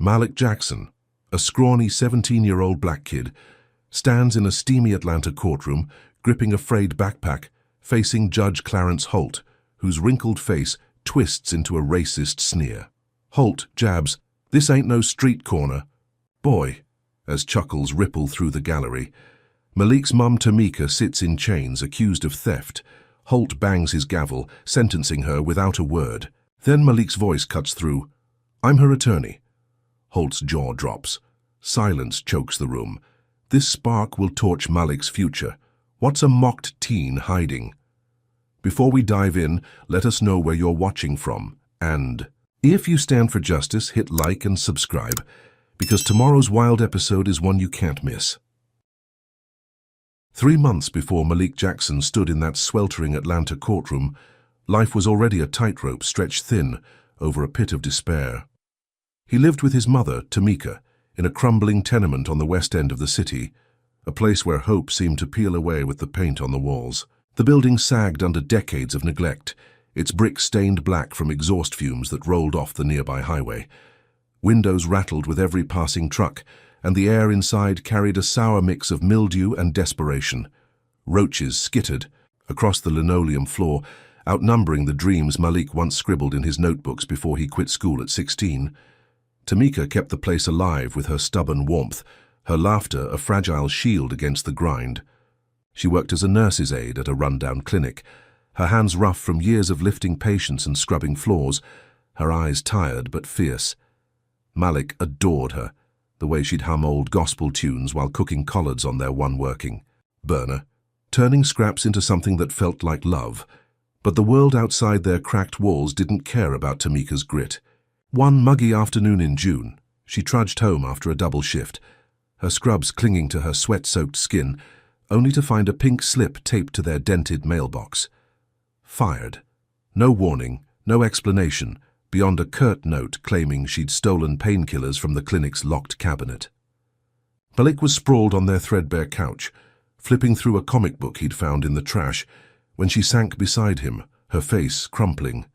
Malik Jackson, a scrawny 17-year-old black kid, stands in a steamy Atlanta courtroom, gripping a frayed backpack, facing Judge Clarence Holt, whose wrinkled face twists into a racist sneer. Holt jabs, "This ain't no street corner, boy," as chuckles ripple through the gallery. Malik's mum Tamika sits in chains, accused of theft. Holt bangs his gavel, sentencing her without a word. Then Malik's voice cuts through, "I'm her attorney." Holt's jaw drops. Silence chokes the room. This spark will torch Malik's future. What's a mocked teen hiding? Before we dive in, let us know where you're watching from. And if you stand for justice, hit like and subscribe, because tomorrow's wild episode is one you can't miss. 3 months before Malik Jackson stood in that sweltering Atlanta courtroom, life was already a tightrope stretched thin over a pit of despair. He lived with his mother, Tamika, in a crumbling tenement on the west end of the city, a place where hope seemed to peel away with the paint on the walls. The building sagged under decades of neglect, its bricks stained black from exhaust fumes that rolled off the nearby highway. Windows rattled with every passing truck, and the air inside carried a sour mix of mildew and desperation. Roaches skittered across the linoleum floor, outnumbering the dreams Malik once scribbled in his notebooks before he quit school at 16. Tamika kept the place alive with her stubborn warmth, her laughter a fragile shield against the grind. She worked as a nurse's aide at a rundown clinic, her hands rough from years of lifting patients and scrubbing floors, her eyes tired but fierce. Malik adored her, the way she'd hum old gospel tunes while cooking collards on their one working burner, turning scraps into something that felt like love. But the world outside their cracked walls didn't care about Tamika's grit. One muggy afternoon in June, she trudged home after a double shift, her scrubs clinging to her sweat-soaked skin, only to find a pink slip taped to their dented mailbox. Fired. No warning, no explanation, beyond a curt note claiming she'd stolen painkillers from the clinic's locked cabinet. Malik was sprawled on their threadbare couch, flipping through a comic book he'd found in the trash, when she sank beside him, her face crumpling.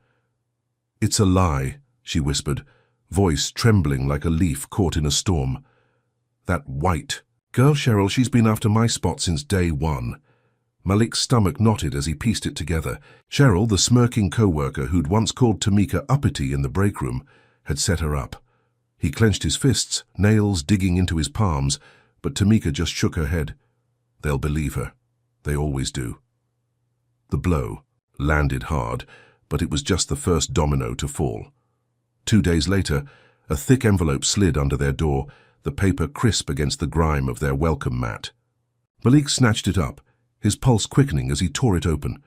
"It's a lie," she whispered, voice trembling like a leaf caught in a storm. "That white girl, Cheryl, she's been after my spot since day one." Malik's stomach knotted as he pieced it together. Cheryl, the smirking co-worker who'd once called Tamika uppity in the break room, had set her up. He clenched his fists, nails digging into his palms, but Tamika just shook her head. They'll believe her. They always do. The blow landed hard, but it was just the first domino to fall. 2 days later, a thick envelope slid under their door, the paper crisp against the grime of their welcome mat. Malik snatched it up, his pulse quickening as he tore it open.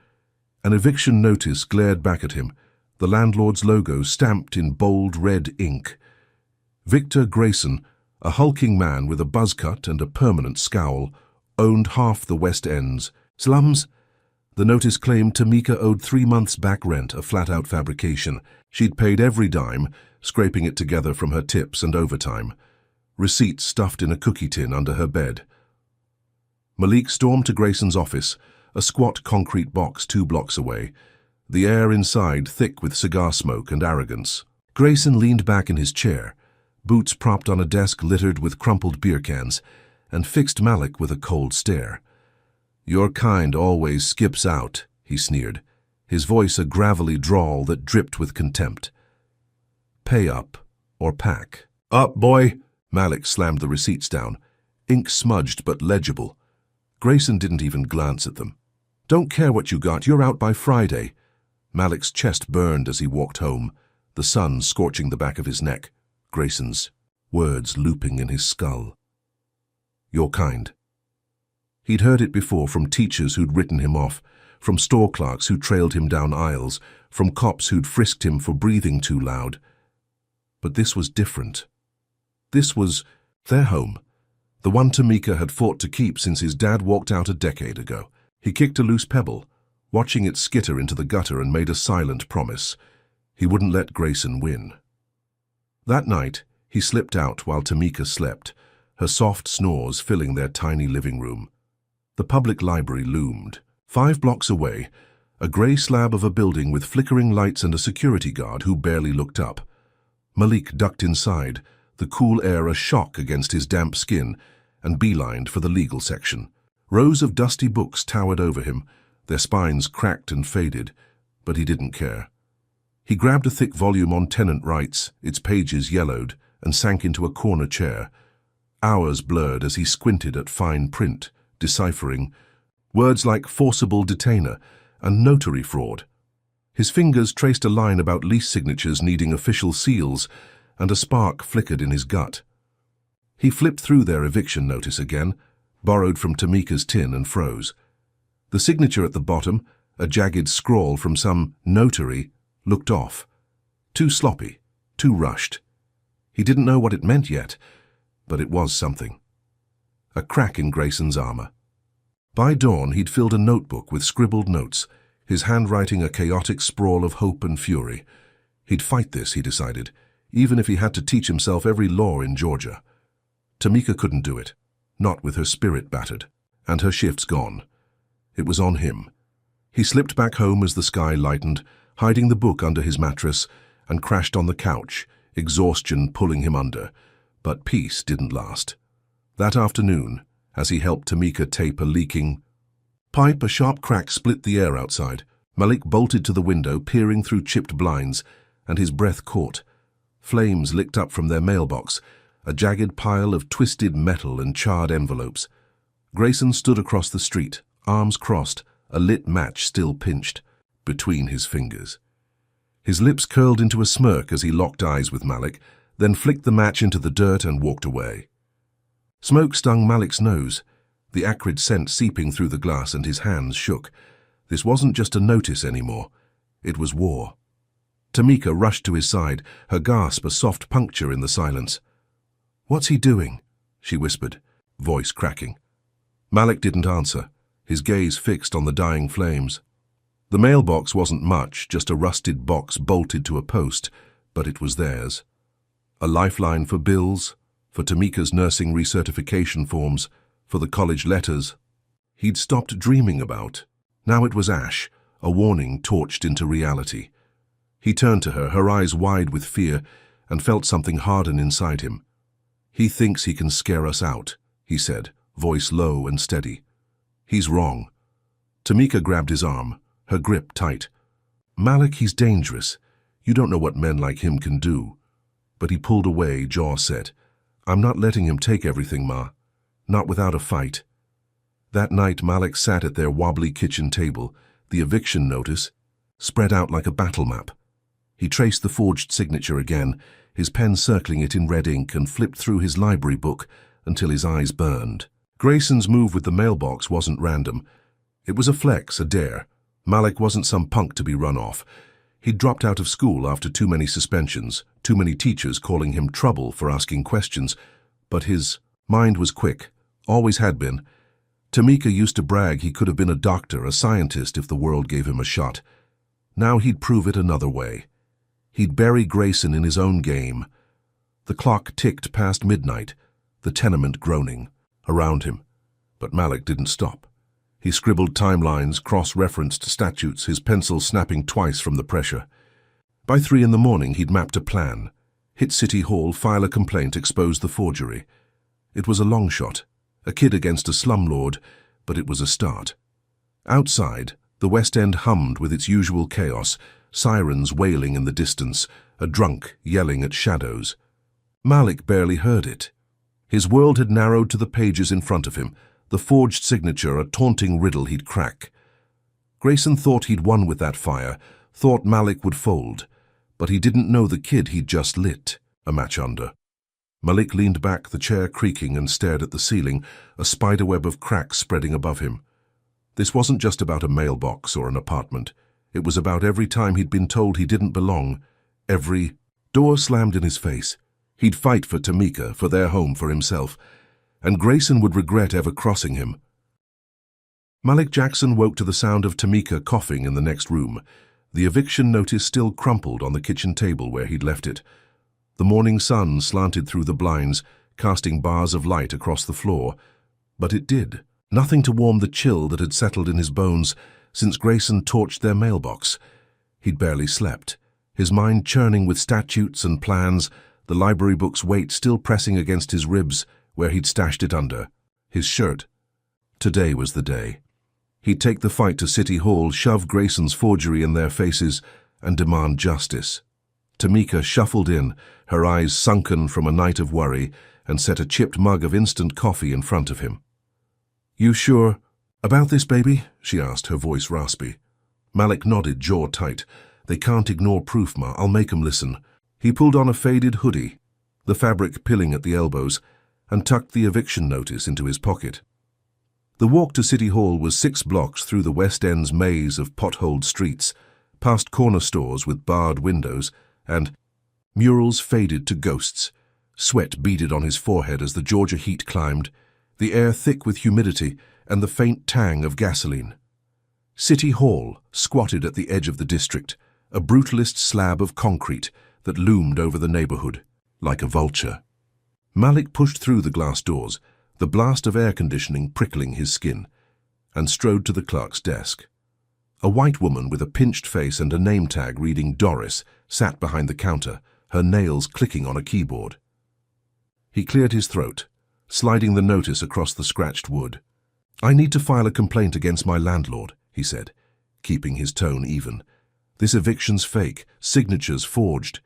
An eviction notice glared back at him, the landlord's logo stamped in bold red ink. Victor Grayson, a hulking man with a buzz cut and a permanent scowl, owned half the West End's slums. The notice claimed Tamika owed 3 months' back rent, a flat-out fabrication. She'd paid every dime, scraping it together from her tips and overtime. Receipts stuffed in a cookie tin under her bed. Malik stormed to Grayson's office, a squat concrete box 2 blocks away, the air inside thick with cigar smoke and arrogance. Grayson leaned back in his chair, boots propped on a desk littered with crumpled beer cans, and fixed Malik with a cold stare. "Your kind always skips out," he sneered, his voice a gravelly drawl that dripped with contempt. "Pay up, or pack." "Up, boy!" Malik slammed the receipts down, ink smudged but legible. Grayson didn't even glance at them. "Don't care what you got, you're out by Friday." Malik's chest burned as he walked home, the sun scorching the back of his neck, Grayson's words looping in his skull. "Your kind." He'd heard it before from teachers who'd written him off, from store clerks who trailed him down aisles, from cops who'd frisked him for breathing too loud. But this was different. This was their home, the one Tamika had fought to keep since his dad walked out a decade ago. He kicked a loose pebble, watching it skitter into the gutter, and made a silent promise. He wouldn't let Grayson win. That night, he slipped out while Tamika slept, her soft snores filling their tiny living room. The public library loomed. 5 blocks away, a grey slab of a building with flickering lights and a security guard who barely looked up. Malik ducked inside, the cool air a shock against his damp skin, and beelined for the legal section. Rows of dusty books towered over him, their spines cracked and faded, but he didn't care. He grabbed a thick volume on tenant rights, its pages yellowed, and sank into a corner chair. Hours blurred as he squinted at fine print, deciphering words like forcible detainer and notary fraud. His fingers traced a line about lease signatures needing official seals, and a spark flickered in his gut. He flipped through their eviction notice again, borrowed from Tamika's tin, and froze. The signature at the bottom, a jagged scrawl from some notary, looked off. Too sloppy, too rushed. He didn't know what it meant yet, but it was something. A crack in Grayson's armor. By dawn, he'd filled a notebook with scribbled notes, his handwriting a chaotic sprawl of hope and fury. He'd fight this, he decided, even if he had to teach himself every law in Georgia. Tamika couldn't do it, not with her spirit battered, and her shifts gone. It was on him. He slipped back home as the sky lightened, hiding the book under his mattress, and crashed on the couch, exhaustion pulling him under. But peace didn't last. That afternoon, as he helped Tamika tape a leaking pipe, a sharp crack split the air outside. Malik bolted to the window, peering through chipped blinds, and his breath caught. Flames licked up from their mailbox, a jagged pile of twisted metal and charred envelopes. Grayson stood across the street, arms crossed, a lit match still pinched between his fingers. His lips curled into a smirk as he locked eyes with Malik, then flicked the match into the dirt and walked away. Smoke stung Malik's nose, the acrid scent seeping through the glass, and his hands shook. This wasn't just a notice anymore. It was war. Tamika rushed to his side, her gasp a soft puncture in the silence. "What's he doing?" she whispered, voice cracking. Malik didn't answer, his gaze fixed on the dying flames. The mailbox wasn't much, just a rusted box bolted to a post, but it was theirs. A lifeline for bills, for Tamika's nursing recertification forms, for the college letters he'd stopped dreaming about. Now it was ash, a warning torched into reality. He turned to her, her eyes wide with fear, and felt something harden inside him. "He thinks he can scare us out," he said, voice low and steady. "He's wrong." Tamika grabbed his arm, her grip tight. "Malik, he's dangerous. You don't know what men like him can do." But he pulled away, jaw set. "I'm not letting him take everything, Ma. Not without a fight." That night, Malik sat at their wobbly kitchen table, the eviction notice spread out like a battle map. He traced the forged signature again, his pen circling it in red ink, and flipped through his library book until his eyes burned. Grayson's move with the mailbox wasn't random. It was a flex, a dare. Malik wasn't some punk to be run off. He'd dropped out of school after too many suspensions, too many teachers calling him trouble for asking questions. But his mind was quick, always had been. Tamika used to brag he could have been a doctor, a scientist, if the world gave him a shot. Now he'd prove it another way. He'd bury Grayson in his own game. The clock ticked past midnight, the tenement groaning around him. But Malik didn't stop. He scribbled timelines, cross-referenced statutes, his pencil snapping twice from the pressure. By 3 in the morning, he'd mapped a plan. Hit City Hall, file a complaint, expose the forgery. It was a long shot, a kid against a slumlord, but it was a start. Outside, the West End hummed with its usual chaos, sirens wailing in the distance, a drunk yelling at shadows. Malik barely heard it. His world had narrowed to the pages in front of him, the forged signature a taunting riddle he'd crack. Grayson thought he'd won with that fire, thought Malik would fold, but he didn't know the kid he'd just lit a match under. Malik leaned back, the chair creaking, and stared at the ceiling, a spiderweb of cracks spreading above him. This wasn't just about a mailbox or an apartment. It was about every time he'd been told he didn't belong, every door slammed in his face. He'd fight for Tamika, for their home, for himself, and Grayson would regret ever crossing him. Malik Jackson woke to the sound of Tamika coughing in the next room, the eviction notice still crumpled on the kitchen table where he'd left it. The morning sun slanted through the blinds, casting bars of light across the floor. But it did. Nothing to warm the chill that had settled in his bones since Grayson torched their mailbox. He'd barely slept, his mind churning with statutes and plans, the library book's weight still pressing against his ribs where he'd stashed it under. His shirt. Today was the day. He'd take the fight to City Hall, shove Grayson's forgery in their faces, and demand justice. Tamika shuffled in, her eyes sunken from a night of worry, and set a chipped mug of instant coffee in front of him. "You sure about this, baby?" she asked, her voice raspy. Malik nodded, jaw tight. "They can't ignore proof, Ma. I'll make 'em listen." He pulled on a faded hoodie, the fabric pilling at the elbows, and tucked the eviction notice into his pocket. The walk to City Hall was 6 blocks through the West End's maze of potholed streets, past corner stores with barred windows, and murals faded to ghosts. Sweat beaded on his forehead as the Georgia heat climbed, the air thick with humidity and the faint tang of gasoline. City Hall squatted at the edge of the district, a brutalist slab of concrete that loomed over the neighborhood like a vulture. Malik pushed through the glass doors, the blast of air conditioning prickling his skin, and strode to the clerk's desk. A white woman with a pinched face and a name tag reading Doris sat behind the counter, her nails clicking on a keyboard. He cleared his throat, sliding the notice across the scratched wood. "I need to file a complaint against my landlord," he said, keeping his tone even. "This eviction's fake, signatures forged."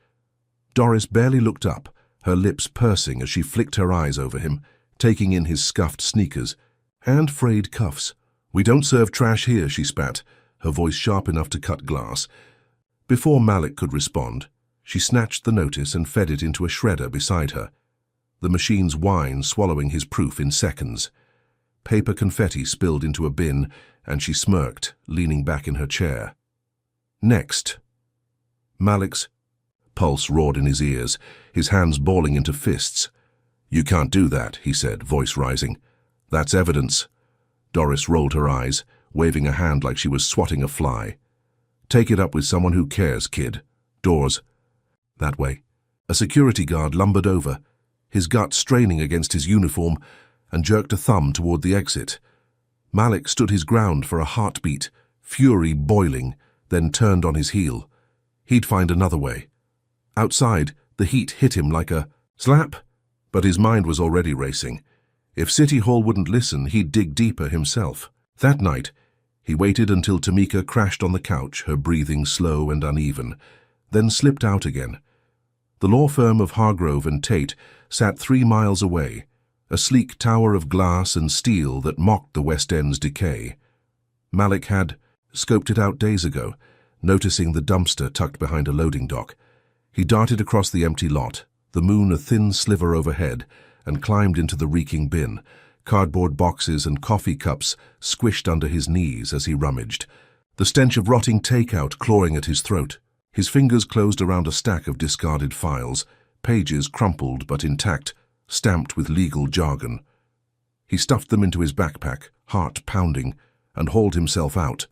Doris barely looked up, her lips pursing as she flicked her eyes over him, taking in his scuffed sneakers and frayed cuffs. "We don't serve trash here," she spat, her voice sharp enough to cut glass. Before Malik could respond, she snatched the notice and fed it into a shredder beside her, the machine's whine swallowing his proof in seconds. Paper confetti spilled into a bin, and she smirked, leaning back in her chair. "Next." Malik's pulse roared in his ears, his hands balling into fists. "You can't do that," he said, voice rising. "That's evidence." Doris rolled her eyes, waving a hand like she was swatting a fly. "Take it up with someone who cares, kid. Doors." "That way." A security guard lumbered over, his gut straining against his uniform, and jerked a thumb toward the exit. Malik stood his ground for a heartbeat, fury boiling, then turned on his heel. He'd find another way. Outside, the heat hit him like a slap, but his mind was already racing. If City Hall wouldn't listen, he'd dig deeper himself. That night, he waited until Tamika crashed on the couch, her breathing slow and uneven, then slipped out again. The law firm of Hargrove and Tate sat 3 miles away, a sleek tower of glass and steel that mocked the West End's decay. Malik had scoped it out days ago, noticing the dumpster tucked behind a loading dock. He darted across the empty lot, the moon a thin sliver overhead, and climbed into the reeking bin, cardboard boxes and coffee cups squished under his knees as he rummaged, the stench of rotting takeout clawing at his throat. His fingers closed around a stack of discarded files, pages crumpled but intact, stamped with legal jargon. He stuffed them into his backpack, heart pounding, and hauled himself out,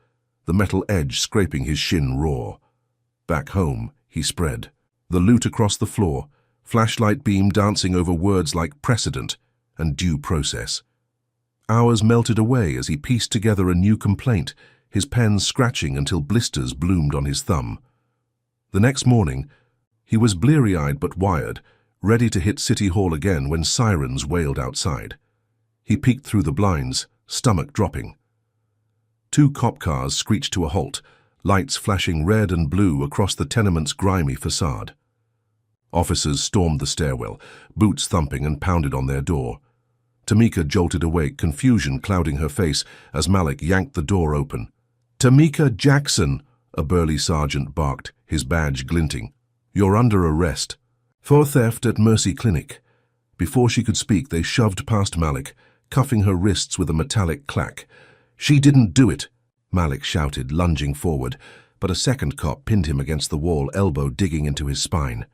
the metal edge scraping his shin raw. Back home, he spread, the loot across the floor, flashlight beam dancing over words like precedent and due process. Hours melted away as he pieced together a new complaint, his pen scratching until blisters bloomed on his thumb. The next morning, he was bleary-eyed but wired, ready to hit City Hall again when sirens wailed outside. He peeked through the blinds, stomach dropping. 2 cop cars screeched to a halt, lights flashing red and blue across the tenement's grimy facade. Officers stormed the stairwell, boots thumping, and pounded on their door. Tamika jolted awake, confusion clouding her face as Malik yanked the door open. "Tamika Jackson!" a burly sergeant barked, his badge glinting. "You're under arrest for theft at Mercy Clinic." Before she could speak, they shoved past Malik, cuffing her wrists with a metallic clack. "She didn't do it," Malik shouted, lunging forward, but a second cop pinned him against the wall, elbow digging into his spine.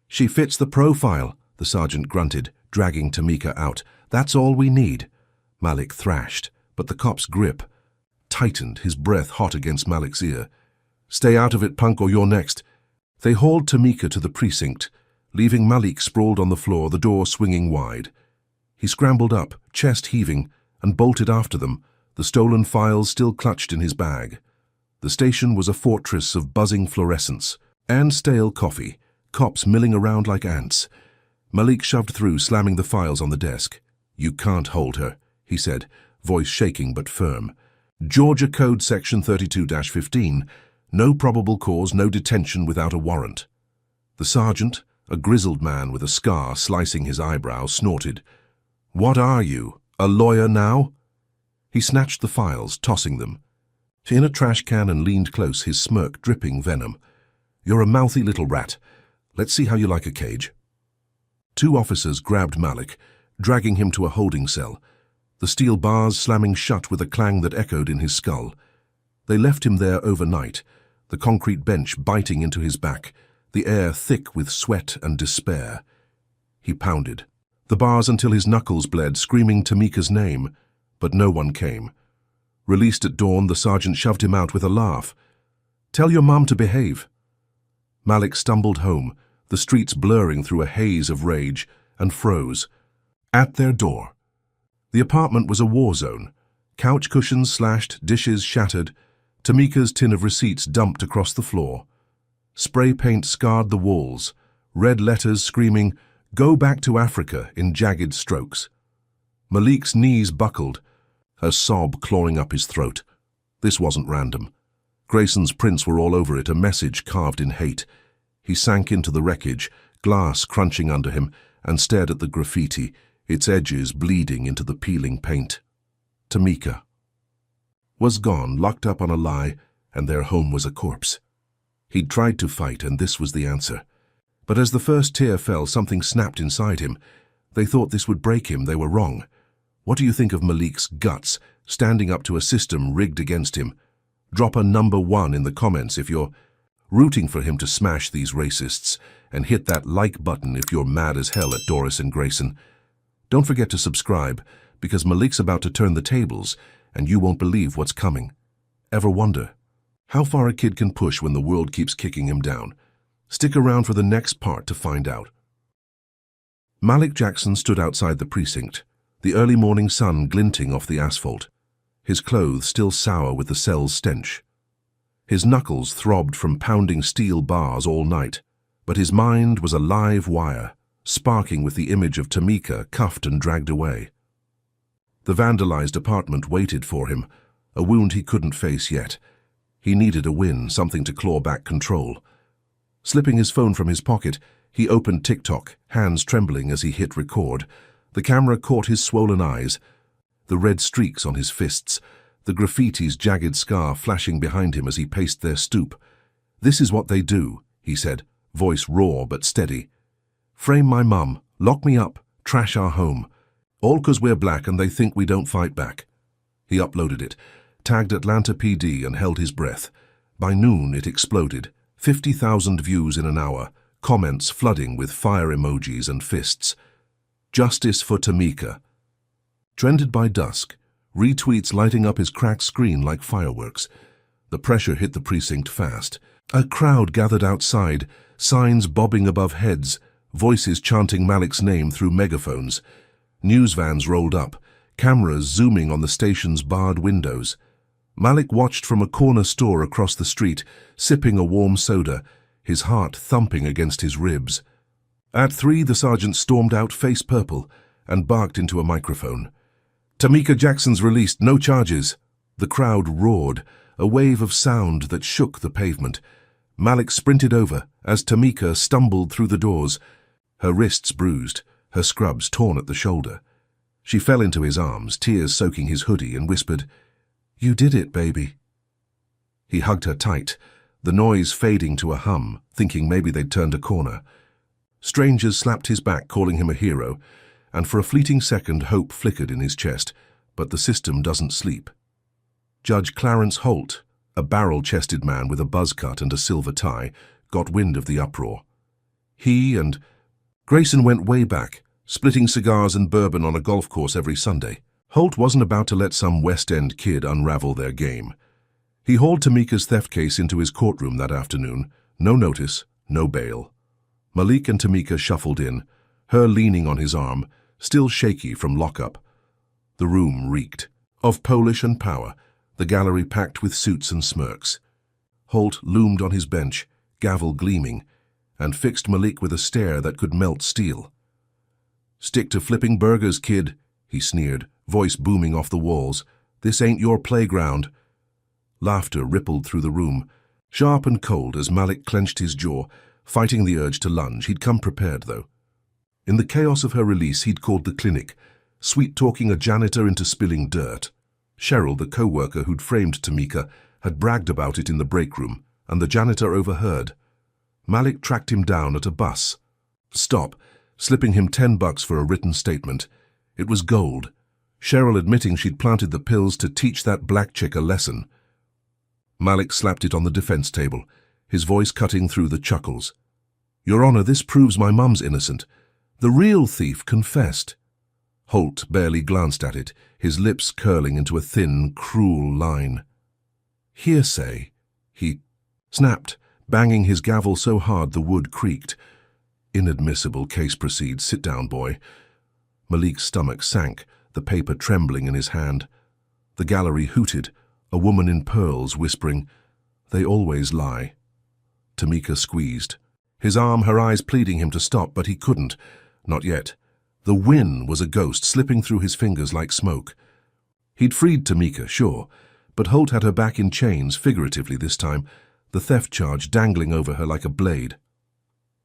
"She fits the profile," the sergeant grunted, dragging Tamika out. "That's all we need." Malik thrashed, but the cop's grip tightened, his breath hot against Malik's ear. "Stay out of it, punk, or you're next." They hauled Tamika to the precinct, leaving Malik sprawled on the floor, the door swinging wide. He scrambled up, chest heaving, and bolted after them, the stolen files still clutched in his bag. The station was a fortress of buzzing fluorescence and stale coffee, cops milling around like ants. Malik shoved through, slamming the files on the desk. "You can't hold her," he said, voice shaking but firm. "Georgia Code Section 32-15, no probable cause, no detention without a warrant." The sergeant, a grizzled man with a scar slicing his eyebrow, snorted. "What are you, a lawyer now?" He snatched the files, tossing them in a trash can, and leaned close, his smirk dripping venom. "You're a mouthy little rat. Let's see how you like a cage." Two officers grabbed Malik, dragging him to a holding cell, the steel bars slamming shut with a clang that echoed in his skull. They left him there overnight, the concrete bench biting into his back, the air thick with sweat and despair. He pounded the bars until his knuckles bled, screaming Tamika's name, but no one came. Released at dawn, the sergeant shoved him out with a laugh. "Tell your mum to behave." Malik stumbled home, the streets blurring through a haze of rage, and froze. At their door. The apartment was a war zone. Couch cushions slashed, dishes shattered, Tamika's tin of receipts dumped across the floor. Spray paint scarred the walls, red letters screaming, "Go back to Africa," in jagged strokes. Malik's knees buckled, a sob clawing up his throat. This wasn't random. Grayson's prints were all over it, a message carved in hate. He sank into the wreckage, glass crunching under him, and stared at the graffiti, its edges bleeding into the peeling paint. Tamika was gone, locked up on a lie, and their home was a corpse. He'd tried to fight, and this was the answer. But as the first tear fell, something snapped inside him. They thought this would break him. They were wrong. What do you think of Malik's guts, standing up to a system rigged against him? Drop a number 1 in the comments if you're rooting for him to smash these racists, and hit that like button if you're mad as hell at Doris and Grayson. Don't forget to subscribe, because Malik's about to turn the tables, and you won't believe what's coming. Ever wonder how far a kid can push when the world keeps kicking him down? Stick around for the next part to find out. Malik Jackson stood outside the precinct, the early morning sun glinting off the asphalt, his clothes still sour with the cell's stench. His knuckles throbbed from pounding steel bars all night, but his mind was a live wire, sparking with the image of Tamika cuffed and dragged away. The vandalized apartment waited for him, a wound he couldn't face yet. He needed a win, something to claw back control. Slipping his phone from his pocket, he opened TikTok, hands trembling as he hit record. The camera caught his swollen eyes, the red streaks on his fists, the graffiti's jagged scar flashing behind him as he paced their stoop. "This is what they do," he said, voice raw but steady. "Frame my mum, lock me up, trash our home. All 'cause we're black and they think we don't fight back." He uploaded it, tagged Atlanta PD, and held his breath. By noon it exploded, 50,000 views in an hour, comments flooding with fire emojis and fists. "Justice for Tamika." Trended by dusk, retweets lighting up his cracked screen like fireworks. The pressure hit the precinct fast. A crowd gathered outside, signs bobbing above heads, voices chanting Malik's name through megaphones. News vans rolled up, cameras zooming on the station's barred windows. Malik watched from a corner store across the street, sipping a warm soda, his heart thumping against his ribs. At 3, the sergeant stormed out, face purple, and barked into a microphone. "Tamika Jackson's released, no charges." The crowd roared, a wave of sound that shook the pavement. Malik sprinted over as Tamika stumbled through the doors, her wrists bruised, her scrubs torn at the shoulder. She fell into his arms, tears soaking his hoodie, and whispered, "You did it, baby." He hugged her tight, the noise fading to a hum, thinking maybe they'd turned a corner. Strangers slapped his back, calling him a hero, and for a fleeting second hope flickered in his chest, but the system doesn't sleep. Judge Clarence Holt, a barrel-chested man with a buzz cut and a silver tie, got wind of the uproar. He and Grayson went way back, splitting cigars and bourbon on a golf course every Sunday. Holt wasn't about to let some West End kid unravel their game. He hauled Tamika's theft case into his courtroom that afternoon, no notice, no bail. Malik and Tamika shuffled in, her leaning on his arm, still shaky from lockup. The room reeked of Polish and power, the gallery packed with suits and smirks. Holt loomed on his bench, gavel gleaming, and fixed Malik with a stare that could melt steel. "Stick to flipping burgers, kid," he sneered, voice booming off the walls. "This ain't your playground." Laughter rippled through the room, sharp and cold as Malik clenched his jaw, fighting the urge to lunge. He'd come prepared, though. In the chaos of her release, he'd called the clinic, sweet-talking a janitor into spilling dirt. Cheryl, the co-worker who'd framed Tamika, had bragged about it in the break room, and the janitor overheard. Malik tracked him down at a bus. Stop, slipping him $10 for a written statement. It was gold. Cheryl admitting she'd planted the pills to teach that black chick a lesson. Malik slapped it on the defense table, his voice cutting through the chuckles. "Your Honor, this proves my mum's innocent. The real thief confessed." Holt barely glanced at it, his lips curling into a thin, cruel line. "Hearsay," he snapped, banging his gavel so hard the wood creaked. "Inadmissible. Case proceeds. Sit down, boy." Malik's stomach sank, the paper trembling in his hand. The gallery hooted, a woman in pearls whispering, "They always lie." Tamika squeezed. His arm, her eyes pleading him to stop, but he couldn't. Not yet. The win was a ghost slipping through his fingers like smoke. He'd freed Tamika, sure, but Holt had her back in chains, figuratively this time, the theft charge dangling over her like a blade.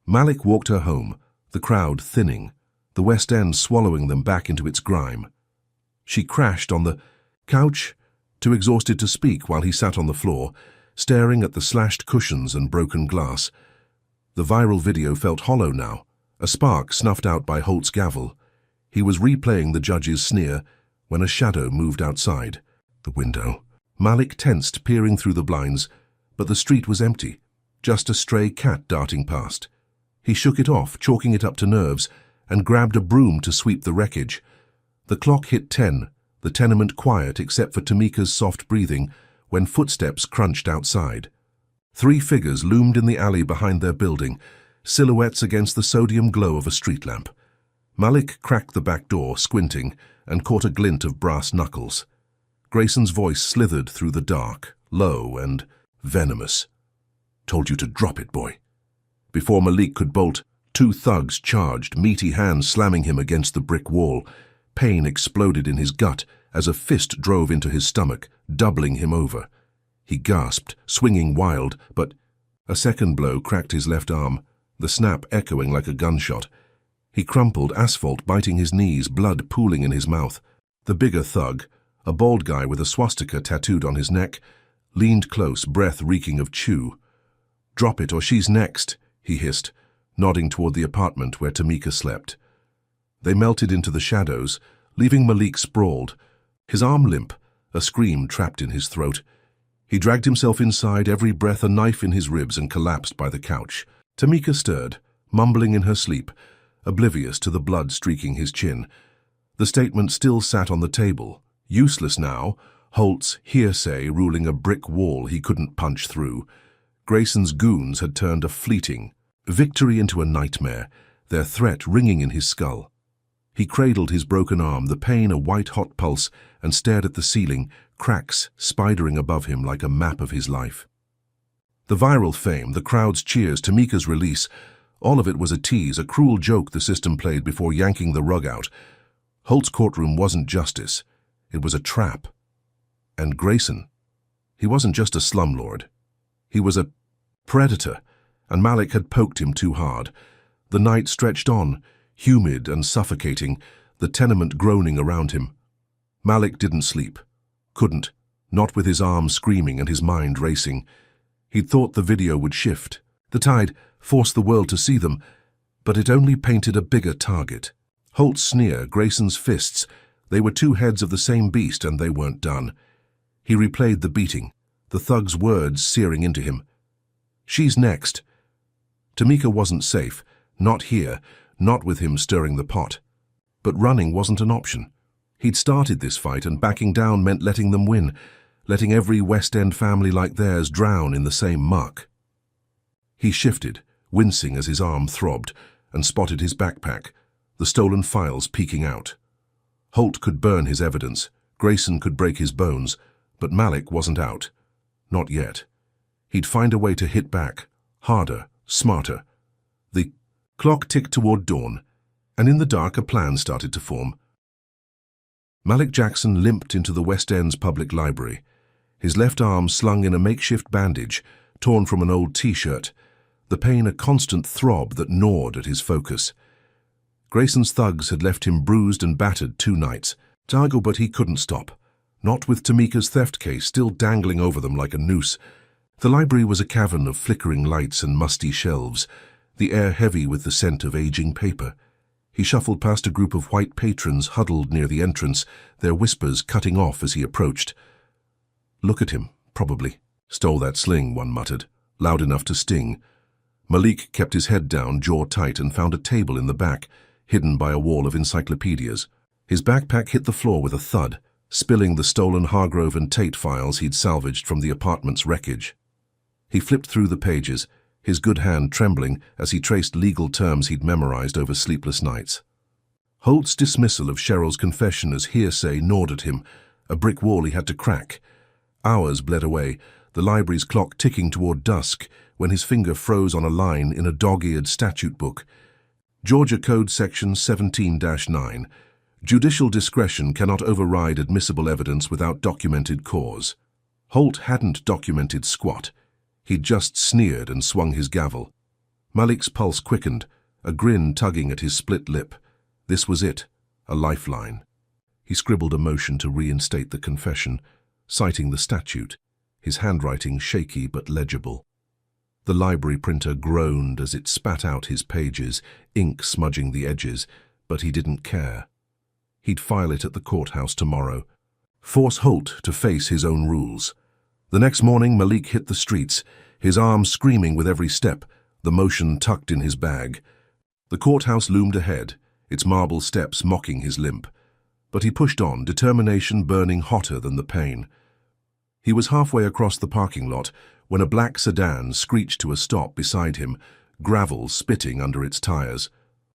Malik walked her home, the crowd thinning, the West End swallowing them back into its grime. She crashed on the couch, too exhausted to speak while he sat on the floor, staring at the slashed cushions and broken glass. The viral video felt hollow now, a spark snuffed out by Holt's gavel. He was replaying the judge's sneer when a shadow moved outside the window. Malik tensed, peering through the blinds, but the street was empty, just a stray cat darting past. He shook it off, chalking it up to nerves, and grabbed a broom to sweep the wreckage. The clock hit 10, the tenement quiet except for Tamika's soft breathing, when footsteps crunched outside. 3 figures loomed in the alley behind their building, silhouettes against the sodium glow of a street lamp. Malik cracked the back door, squinting, and caught a glint of brass knuckles. Grayson's voice slithered through the dark, low and venomous. "Told you to drop it, boy." Before Malik could bolt, 2 thugs charged, meaty hands slamming him against the brick wall. Pain exploded in his gut as a fist drove into his stomach, doubling him over. He gasped, swinging wild, but a second blow cracked his left arm, the snap echoing like a gunshot. He crumpled, asphalt biting his knees, blood pooling in his mouth. The bigger thug, a bald guy with a swastika tattooed on his neck, leaned close, breath reeking of chew. "Drop it or she's next," he hissed, nodding toward the apartment where Tamika slept. They melted into the shadows, leaving Malik sprawled, his arm limp, a scream trapped in his throat. He dragged himself inside, every breath a knife in his ribs, and collapsed by the couch. Tamika stirred, mumbling in her sleep, oblivious to the blood streaking his chin. The statement still sat on the table, useless now, Holt's hearsay ruling a brick wall he couldn't punch through. Grayson's goons had turned a fleeting victory into a nightmare, their threat ringing in his skull. He cradled his broken arm, the pain a white-hot pulse, and stared at the ceiling, cracks spidering above him like a map of his life. The viral fame, the crowd's cheers, Tamika's release, all of it was a tease, a cruel joke the system played before yanking the rug out. Holt's courtroom wasn't justice. It was a trap. And Grayson, he wasn't just a slumlord. He was a predator, and Malik had poked him too hard. The night stretched on, humid and suffocating, the tenement groaning around him. Malik didn't sleep. Couldn't, not with his arms screaming and his mind racing. He'd thought the video would shift. The tide forced the world to see them, but it only painted a bigger target. Holt's sneer, Grayson's fists, they were 2 heads of the same beast, and they weren't done. He replayed the beating, the thug's words searing into him. "She's next." Tamika wasn't safe, not here, not with him stirring the pot. But running wasn't an option. He'd started this fight, and backing down meant letting them win, letting every West End family like theirs drown in the same muck. He shifted, wincing as his arm throbbed, and spotted his backpack, the stolen files peeking out. Holt could burn his evidence, Grayson could break his bones, but Malik wasn't out. Not yet. He'd find a way to hit back, harder, smarter. Clock ticked toward dawn, and in the dark a plan started to form. Malik Jackson limped into the West End's public library, his left arm slung in a makeshift bandage torn from an old T-shirt, the pain a constant throb that gnawed at his focus. Grayson's thugs had left him bruised and battered 2 nights, but he couldn't stop, not with Tamika's theft case still dangling over them like a noose. The library was a cavern of flickering lights and musty shelves, the air heavy with the scent of aging paper. He shuffled past a group of white patrons huddled near the entrance, their whispers cutting off as he approached. "Look at him, probably. Stole that sling," one muttered, loud enough to sting. Malik kept his head down, jaw tight, and found a table in the back, hidden by a wall of encyclopedias. His backpack hit the floor with a thud, spilling the stolen Hargrove and Tate files he'd salvaged from the apartment's wreckage. He flipped through the pages, his good hand trembling as he traced legal terms he'd memorized over sleepless nights. Holt's dismissal of Cheryl's confession as hearsay gnawed at him, a brick wall he had to crack. Hours bled away, the library's clock ticking toward dusk, when his finger froze on a line in a dog-eared statute book. Georgia Code Section 17-9. Judicial discretion cannot override admissible evidence without documented cause. Holt hadn't documented squat. He'd just sneered and swung his gavel. Malik's pulse quickened, a grin tugging at his split lip. This was it, a lifeline. He scribbled a motion to reinstate the confession, citing the statute, his handwriting shaky but legible. The library printer groaned as it spat out his pages, ink smudging the edges, but he didn't care. He'd file it at the courthouse tomorrow. Force Holt to face his own rules. The next morning, Malik hit the streets, his arm screaming with every step, the motion tucked in his bag. The courthouse loomed ahead, its marble steps mocking his limp. But he pushed on, determination burning hotter than the pain. He was halfway across the parking lot when a black sedan screeched to a stop beside him, gravel spitting under its tires.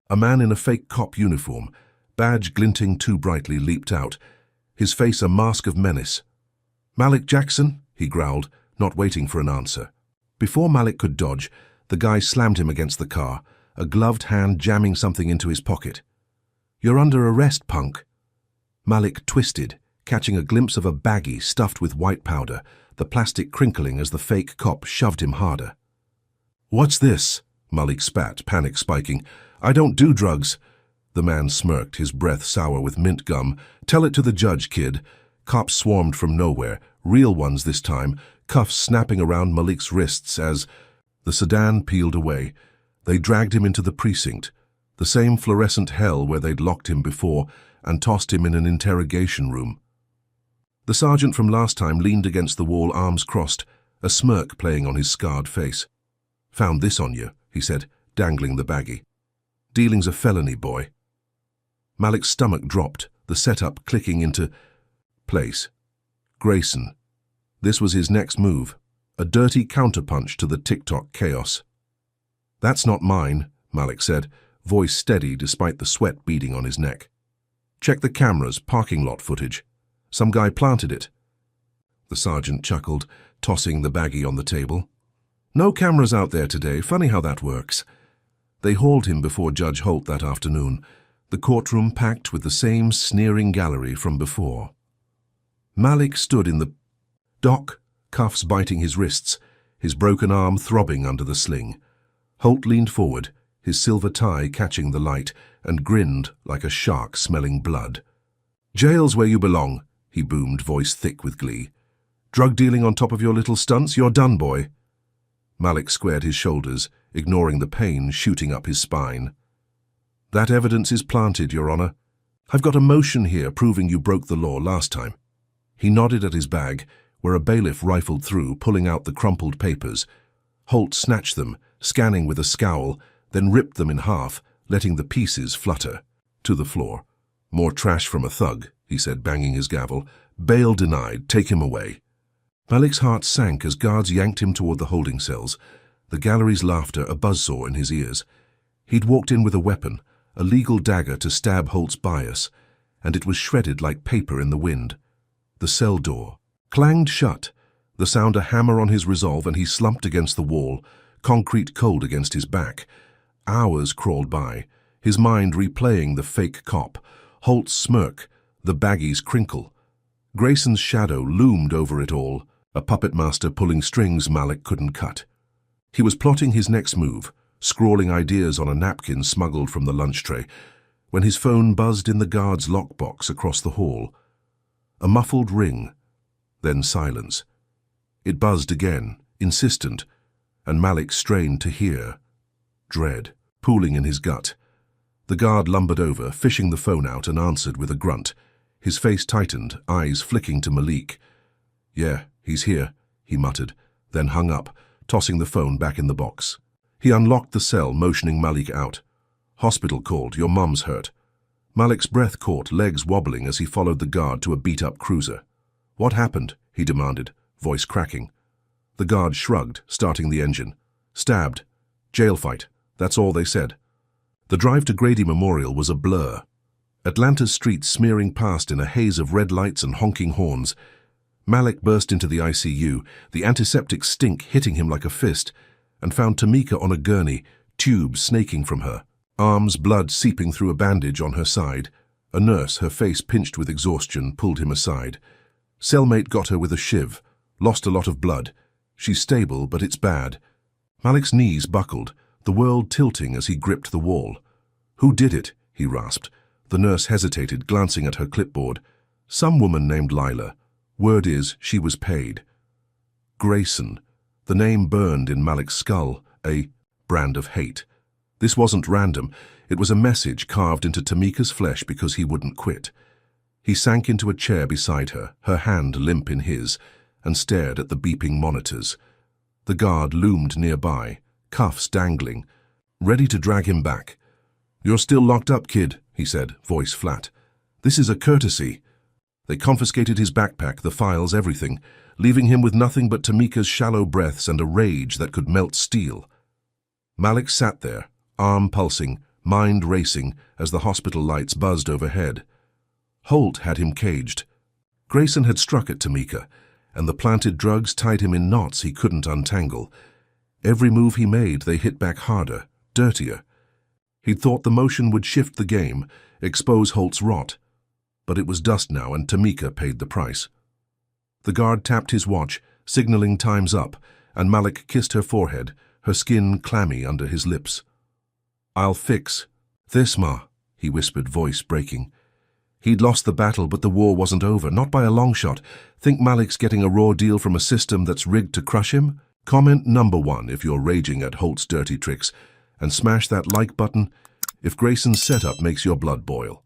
A man in a fake cop uniform, badge glinting too brightly, leaped out, his face a mask of menace. "Malik Jackson?" he growled, not waiting for an answer. Before Malik could dodge, the guy slammed him against the car, a gloved hand jamming something into his pocket. "You're under arrest, punk." Malik twisted, catching a glimpse of a baggie stuffed with white powder, the plastic crinkling as the fake cop shoved him harder. "What's this?" Malik spat, panic spiking. "I don't do drugs." The man smirked, his breath sour with mint gum. "Tell it to the judge, kid." Cops swarmed from nowhere, real ones this time, cuffs snapping around Malik's wrists as the sedan peeled away. They dragged him into the precinct, the same fluorescent hell where they'd locked him before, and tossed him in an interrogation room. The sergeant from last time leaned against the wall, arms crossed, a smirk playing on his scarred face. "Found this on you," he said, dangling the baggie. "Dealing's a felony, boy." Malik's stomach dropped, the setup clicking into place. Grayson. This was his next move, a dirty counterpunch to the TikTok chaos. "That's not mine," Malik said, voice steady despite the sweat beading on his neck. "Check the cameras, parking lot footage. Some guy planted it." The sergeant chuckled, tossing the baggie on the table. "No cameras out there today, funny how that works." They hauled him before Judge Holt that afternoon, the courtroom packed with the same sneering gallery from before. Malik stood in the dock, cuffs biting his wrists, his broken arm throbbing under the sling. Holt leaned forward, his silver tie catching the light, and grinned like a shark smelling blood. "Jail's where you belong," he boomed, voice thick with glee. "Drug dealing on top of your little stunts, you're done, boy." Malik squared his shoulders, ignoring the pain shooting up his spine. "That evidence is planted, Your Honor. I've got a motion here proving you broke the law last time." He nodded at his bag, where a bailiff rifled through, pulling out the crumpled papers. Holt snatched them, scanning with a scowl, then ripped them in half, letting the pieces flutter to the floor. "More trash from a thug," he said, banging his gavel. "Bail denied. Take him away." Malik's heart sank as guards yanked him toward the holding cells, the gallery's laughter a buzzsaw in his ears. He'd walked in with a weapon, a legal dagger to stab Holt's bias, and it was shredded like paper in the wind. The cell door clanged shut, the sound a hammer on his resolve, and he slumped against the wall, concrete cold against his back. Hours crawled by, his mind replaying the fake cop, Holt's smirk, the baggy's crinkle. Grayson's shadow loomed over it all, a puppet master pulling strings Malik couldn't cut. He was plotting his next move, scrawling ideas on a napkin smuggled from the lunch tray, when his phone buzzed in the guard's lockbox across the hall. A muffled ring, then silence. It buzzed again, insistent, and Malik strained to hear. Dread, pooling in his gut. The guard lumbered over, fishing the phone out, and answered with a grunt. His face tightened, eyes flicking to Malik. "Yeah, he's here," he muttered, then hung up, tossing the phone back in the box. He unlocked the cell, motioning Malik out. "Hospital called, your mum's hurt." Malik's breath caught, legs wobbling as he followed the guard to a beat-up cruiser. "What happened?" he demanded, voice cracking. The guard shrugged, starting the engine. "Stabbed. Jail fight. That's all they said." The drive to Grady Memorial was a blur. Atlanta's streets smearing past in a haze of red lights and honking horns. Malik burst into the ICU, the antiseptic stink hitting him like a fist, and found Tamika on a gurney, tubes snaking from her, arms, blood seeping through a bandage on her side. A nurse, her face pinched with exhaustion, pulled him aside. Cellmate got her with a shiv. Lost a lot of blood. She's stable, but it's bad. Malik's knees buckled, the world tilting as he gripped the wall. "Who did it?" he rasped. The nurse hesitated, glancing at her clipboard. "Some woman named Lila. Word is, she was paid." Grayson. The name burned in Malik's skull, a brand of hate. This wasn't random. It was a message carved into Tamika's flesh because he wouldn't quit. He sank into a chair beside her, her hand limp in his, and stared at the beeping monitors. The guard loomed nearby, cuffs dangling, ready to drag him back. "You're still locked up, kid," he said, voice flat. "This is a courtesy." They confiscated his backpack, the files, everything, leaving him with nothing but Tamika's shallow breaths and a rage that could melt steel. Malik sat there, arm pulsing, mind racing, as the hospital lights buzzed overhead. Holt had him caged. Grayson had struck at Tamika, and the planted drugs tied him in knots he couldn't untangle. Every move he made, they hit back harder, dirtier. He'd thought the motion would shift the game, expose Holt's rot. But it was dust now, and Tamika paid the price. The guard tapped his watch, signaling time's up, and Malik kissed her forehead, her skin clammy under his lips. "I'll fix this, Ma," he whispered, voice breaking. He'd lost the battle, but the war wasn't over, not by a long shot. Think Malik's getting a raw deal from a system that's rigged to crush him? Comment number 1 if you're raging at Holt's dirty tricks, and smash that like button if Grayson's setup makes your blood boil.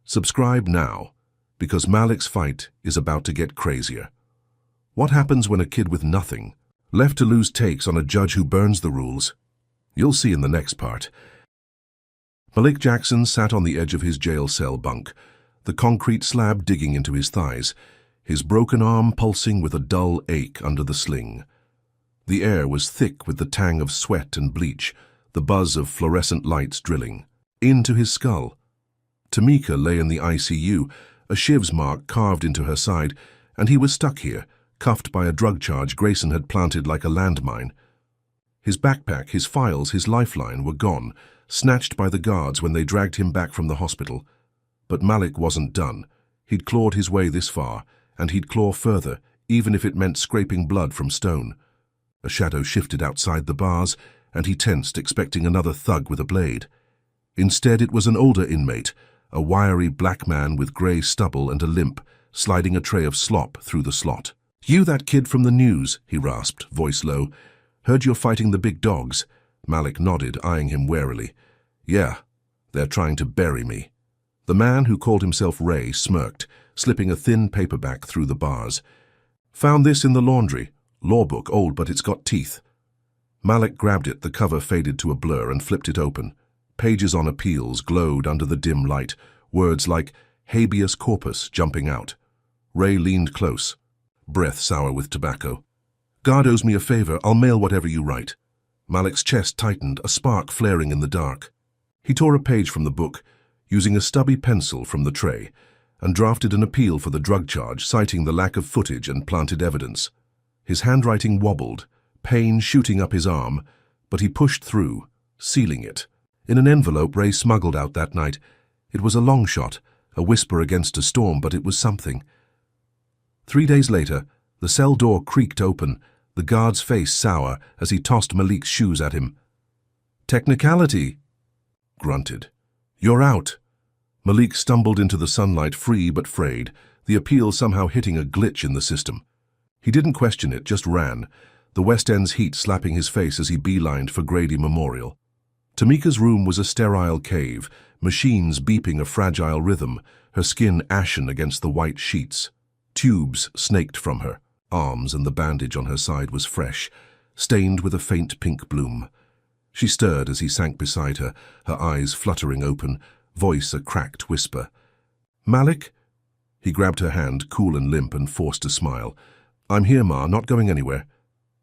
Subscribe now, because Malik's fight is about to get crazier. What happens when a kid with nothing, left to lose, takes on a judge who burns the rules? You'll see in the next part. Malik Jackson sat on the edge of his jail cell bunk, the concrete slab digging into his thighs, his broken arm pulsing with a dull ache under the sling. The air was thick with the tang of sweat and bleach, the buzz of fluorescent lights drilling into his skull. Tamika lay in the ICU, a shiv's mark carved into her side, and he was stuck here, cuffed by a drug charge Grayson had planted like a landmine. His backpack, his files, his lifeline were gone, snatched by the guards when they dragged him back from the hospital. But Malik wasn't done. He'd clawed his way this far, and he'd claw further, even if it meant scraping blood from stone. A shadow shifted outside the bars, and he tensed, expecting another thug with a blade. Instead, it was an older inmate, a wiry black man with grey stubble and a limp, sliding a tray of slop through the slot. "You that kid from the news," he rasped, voice low. "Heard you're fighting the big dogs." Malik nodded, eyeing him warily. "Yeah, they're trying to bury me." The man, who called himself Ray, smirked, slipping a thin paperback through the bars. "Found this in the laundry. Law book, old, but it's got teeth." Malik grabbed it, the cover faded to a blur, and flipped it open. Pages on appeals glowed under the dim light, words like habeas corpus jumping out. Ray leaned close, breath sour with tobacco. "God owes me a favor. I'll mail whatever you write." Malik's chest tightened, a spark flaring in the dark. He tore a page from the book, using a stubby pencil from the tray, and drafted an appeal for the drug charge, citing the lack of footage and planted evidence. His handwriting wobbled, pain shooting up his arm, but he pushed through, sealing it. In an envelope Ray smuggled out that night. It was a long shot, a whisper against a storm, but it was something. 3 days later, the cell door creaked open, the guard's face sour as he tossed Malik's shoes at him. "Technicality," grunted. "You're out." Malik stumbled into the sunlight, free but frayed, the appeal somehow hitting a glitch in the system. He didn't question it, just ran, the West End's heat slapping his face as he beelined for Grady Memorial. Tamika's room was a sterile cave, machines beeping a fragile rhythm, her skin ashen against the white sheets. Tubes snaked from her arms, and the bandage on her side was fresh, stained with a faint pink bloom. She stirred as he sank beside her, her eyes fluttering open, voice a cracked whisper. "Malik?" He grabbed her hand, cool and limp, and forced a smile. "I'm here, Ma, not going anywhere."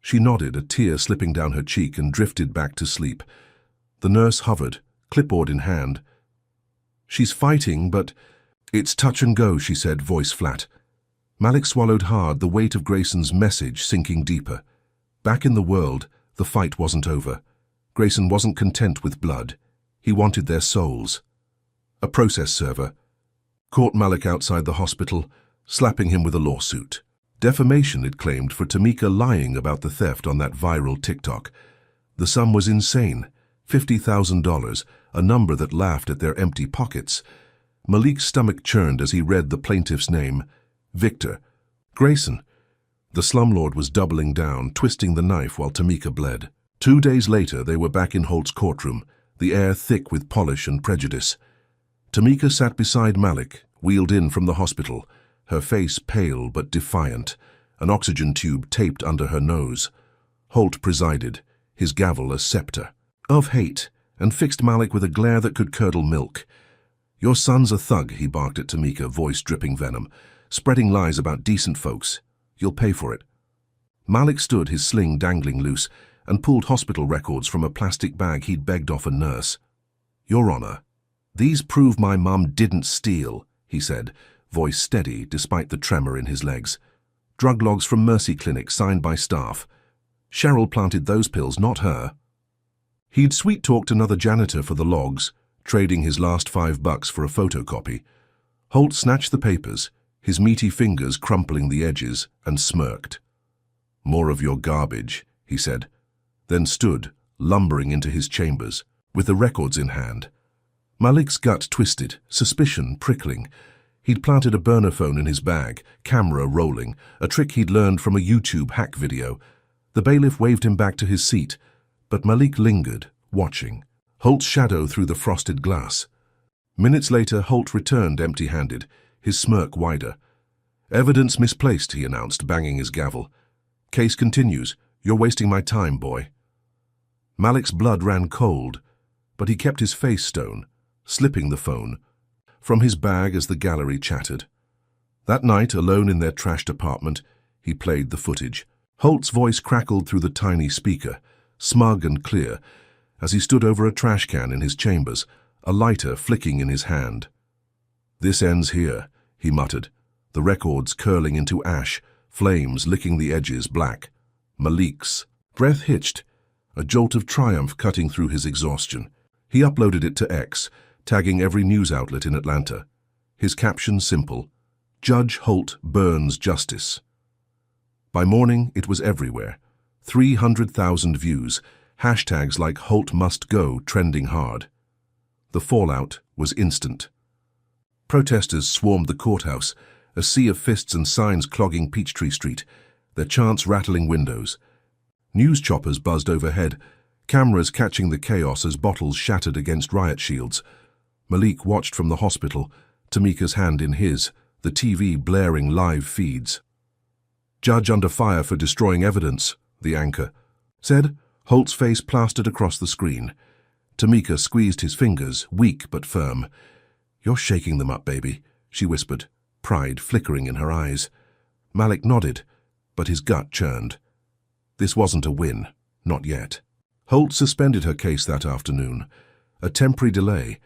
She nodded, a tear slipping down her cheek, and drifted back to sleep. The nurse hovered, clipboard in hand. "She's fighting, but—" "It's touch and go," she said, voice flat. Malik swallowed hard, the weight of Grayson's message sinking deeper. Back in the world, the fight wasn't over. Grayson wasn't content with blood. He wanted their souls. A process server caught Malik outside the hospital, slapping him with a lawsuit. Defamation, it claimed, for Tamika lying about the theft on that viral TikTok. The sum was insane, $50,000, a number that laughed at their empty pockets. Malik's stomach churned as he read the plaintiff's name, Victor. Grayson. The slumlord was doubling down, twisting the knife while Tamika bled. 2 days later, they were back in Holt's courtroom, the air thick with polish and prejudice. Tamika sat beside Malik, wheeled in from the hospital, her face pale but defiant, an oxygen tube taped under her nose. Holt presided, his gavel a scepter of hate, and fixed Malik with a glare that could curdle milk. "Your son's a thug," he barked at Tamika, voice dripping venom, "spreading lies about decent folks. You'll pay for it." Malik stood, his sling dangling loose, and pulled hospital records from a plastic bag he'd begged off a nurse. "Your Honor, these prove my mum didn't steal," he said, voice steady despite the tremor in his legs. "Drug logs from Mercy Clinic signed by staff. Cheryl planted those pills, not her." He'd sweet-talked another janitor for the logs, trading his last $5 for a photocopy. Holt snatched the papers, his meaty fingers crumpling the edges, and smirked. "More of your garbage," he said, then stood, lumbering into his chambers, with the records in hand. Malik's gut twisted, suspicion prickling. He'd planted a burner phone in his bag, camera rolling, a trick he'd learned from a YouTube hack video. The bailiff waved him back to his seat, but Malik lingered, watching, Holt's shadow through the frosted glass. Minutes later, Holt returned empty-handed, his smirk wider. "Evidence misplaced," he announced, banging his gavel. "Case continues. You're wasting my time, boy." Malik's blood ran cold, but he kept his face stone, slipping the phone from his bag as the gallery chattered. That night, alone in their trashed apartment, he played the footage. Holt's voice crackled through the tiny speaker, smug and clear, as he stood over a trash can in his chambers, a lighter flicking in his hand. "This ends here," he muttered, the records curling into ash, flames licking the edges black. Malik's breath hitched, a jolt of triumph cutting through his exhaustion. He uploaded it to X, tagging every news outlet in Atlanta. His caption simple, "Judge Holt burns justice." By morning, it was everywhere. 300,000 views, hashtags like Holt must go trending hard. The fallout was instant. Protesters swarmed the courthouse, a sea of fists and signs clogging Peachtree Street, their chants rattling windows. News choppers buzzed overhead, cameras catching the chaos as bottles shattered against riot shields. Malik watched from the hospital, Tamika's hand in his, the TV blaring live feeds. "Judge under fire for destroying evidence," the anchor said, Holt's face plastered across the screen. Tamika squeezed his fingers, weak but firm. "You're shaking them up, baby," she whispered, pride flickering in her eyes. Malik nodded, but his gut churned. This wasn't a win, not yet. Holt suspended her case that afternoon, a temporary delay,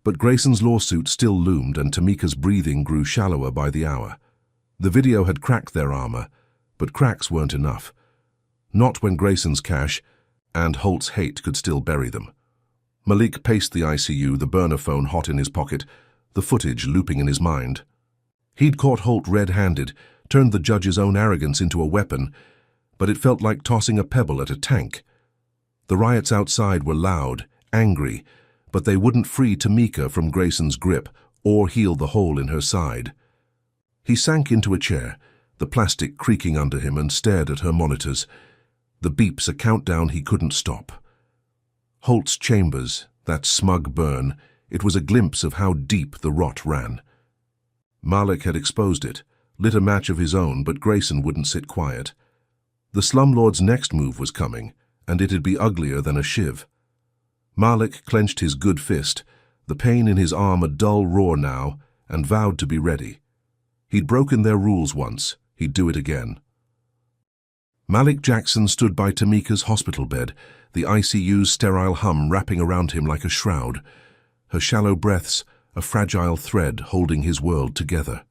but Grayson's lawsuit still loomed and Tamika's breathing grew shallower by the hour. The video had cracked their armor, but cracks weren't enough. Not when Grayson's cash and Holt's hate could still bury them. Malik paced the ICU, the burner phone hot in his pocket, the footage looping in his mind. He'd caught Holt red-handed, turned the judge's own arrogance into a weapon, but it felt like tossing a pebble at a tank. The riots outside were loud, angry, but they wouldn't free Tamika from Grayson's grip or heal the hole in her side. He sank into a chair, the plastic creaking under him, and stared at her monitors. The beeps a countdown he couldn't stop. Holt's chambers, that smug burn, it was a glimpse of how deep the rot ran. Malik had exposed it, lit a match of his own, but Grayson wouldn't sit quiet. The slumlord's next move was coming, and it'd be uglier than a shiv. Malik clenched his good fist, the pain in his arm a dull roar now, and vowed to be ready. He'd broken their rules once, he'd do it again. Malik Jackson stood by Tamika's hospital bed, the ICU's sterile hum wrapping around him like a shroud, her shallow breaths a fragile thread holding his world together.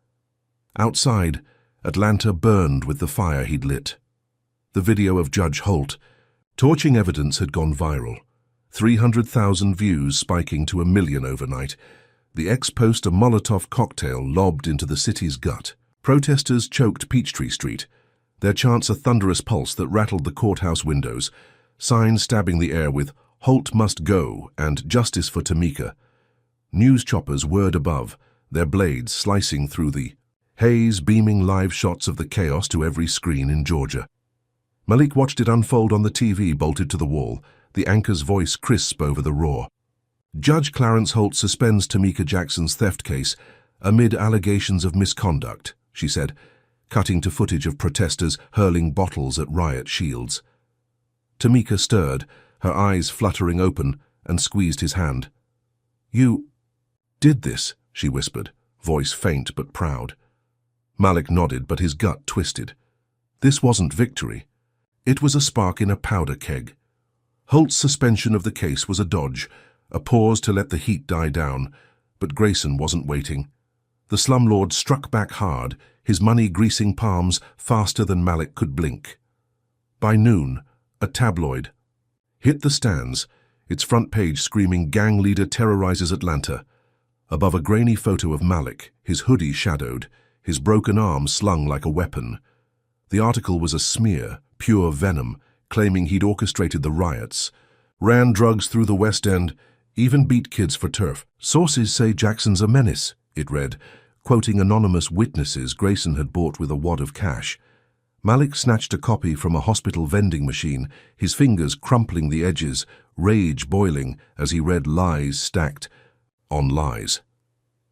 Outside, Atlanta burned with the fire he'd lit. The video of Judge Holt, torching evidence, had gone viral. 300,000 views spiking to 1 million overnight. The ex-post a Molotov cocktail lobbed into the city's gut. Protesters choked Peachtree Street, their chants a thunderous pulse that rattled the courthouse windows, signs stabbing the air with "Holt must go" and "Justice for Tamika." News choppers whirred above, their blades slicing through the haze, beaming live shots of the chaos to every screen in Georgia. Malik watched it unfold on the TV bolted to the wall, the anchor's voice crisp over the roar. Judge Clarence Holt suspends Tamika Jackson's theft case amid allegations of misconduct, she said, cutting to footage of protesters hurling bottles at riot shields. Tamika stirred, her eyes fluttering open, and squeezed his hand. "You did this," she whispered, voice faint but proud. Malik nodded, but his gut twisted. This wasn't victory. It was a spark in a powder keg. Holt's suspension of the case was a dodge, a pause to let the heat die down, but Grayson wasn't waiting. The slumlord struck back hard, his money-greasing palms faster than Malik could blink. By noon, a tabloid hit the stands, its front page screaming "Gang leader terrorizes Atlanta." Above a grainy photo of Malik, his hoodie shadowed, his broken arm slung like a weapon. The article was a smear, pure venom, claiming he'd orchestrated the riots, ran drugs through the West End, even beat kids for turf. "Sources say Jackson's a menace," it read, quoting anonymous witnesses Grayson had bought with a wad of cash. Malik snatched a copy from a hospital vending machine, his fingers crumpling the edges, rage boiling as he read lies stacked on lies.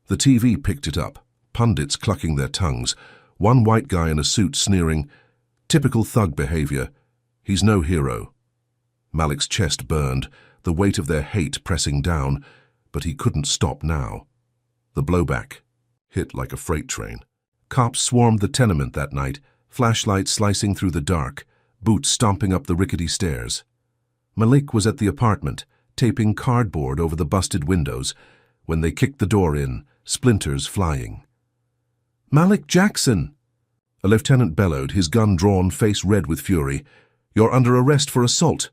The TV picked it up, pundits clucking their tongues, one white guy in a suit sneering, "Typical thug behavior. He's no hero." Malik's chest burned, the weight of their hate pressing down, but he couldn't stop now. The blowback hit like a freight train. Cops swarmed the tenement that night, flashlights slicing through the dark, boots stomping up the rickety stairs. Malik was at the apartment, taping cardboard over the busted windows, when they kicked the door in, splinters flying. "Malik Jackson!" A lieutenant bellowed, his gun drawn, face red with fury. "You're under arrest for assault."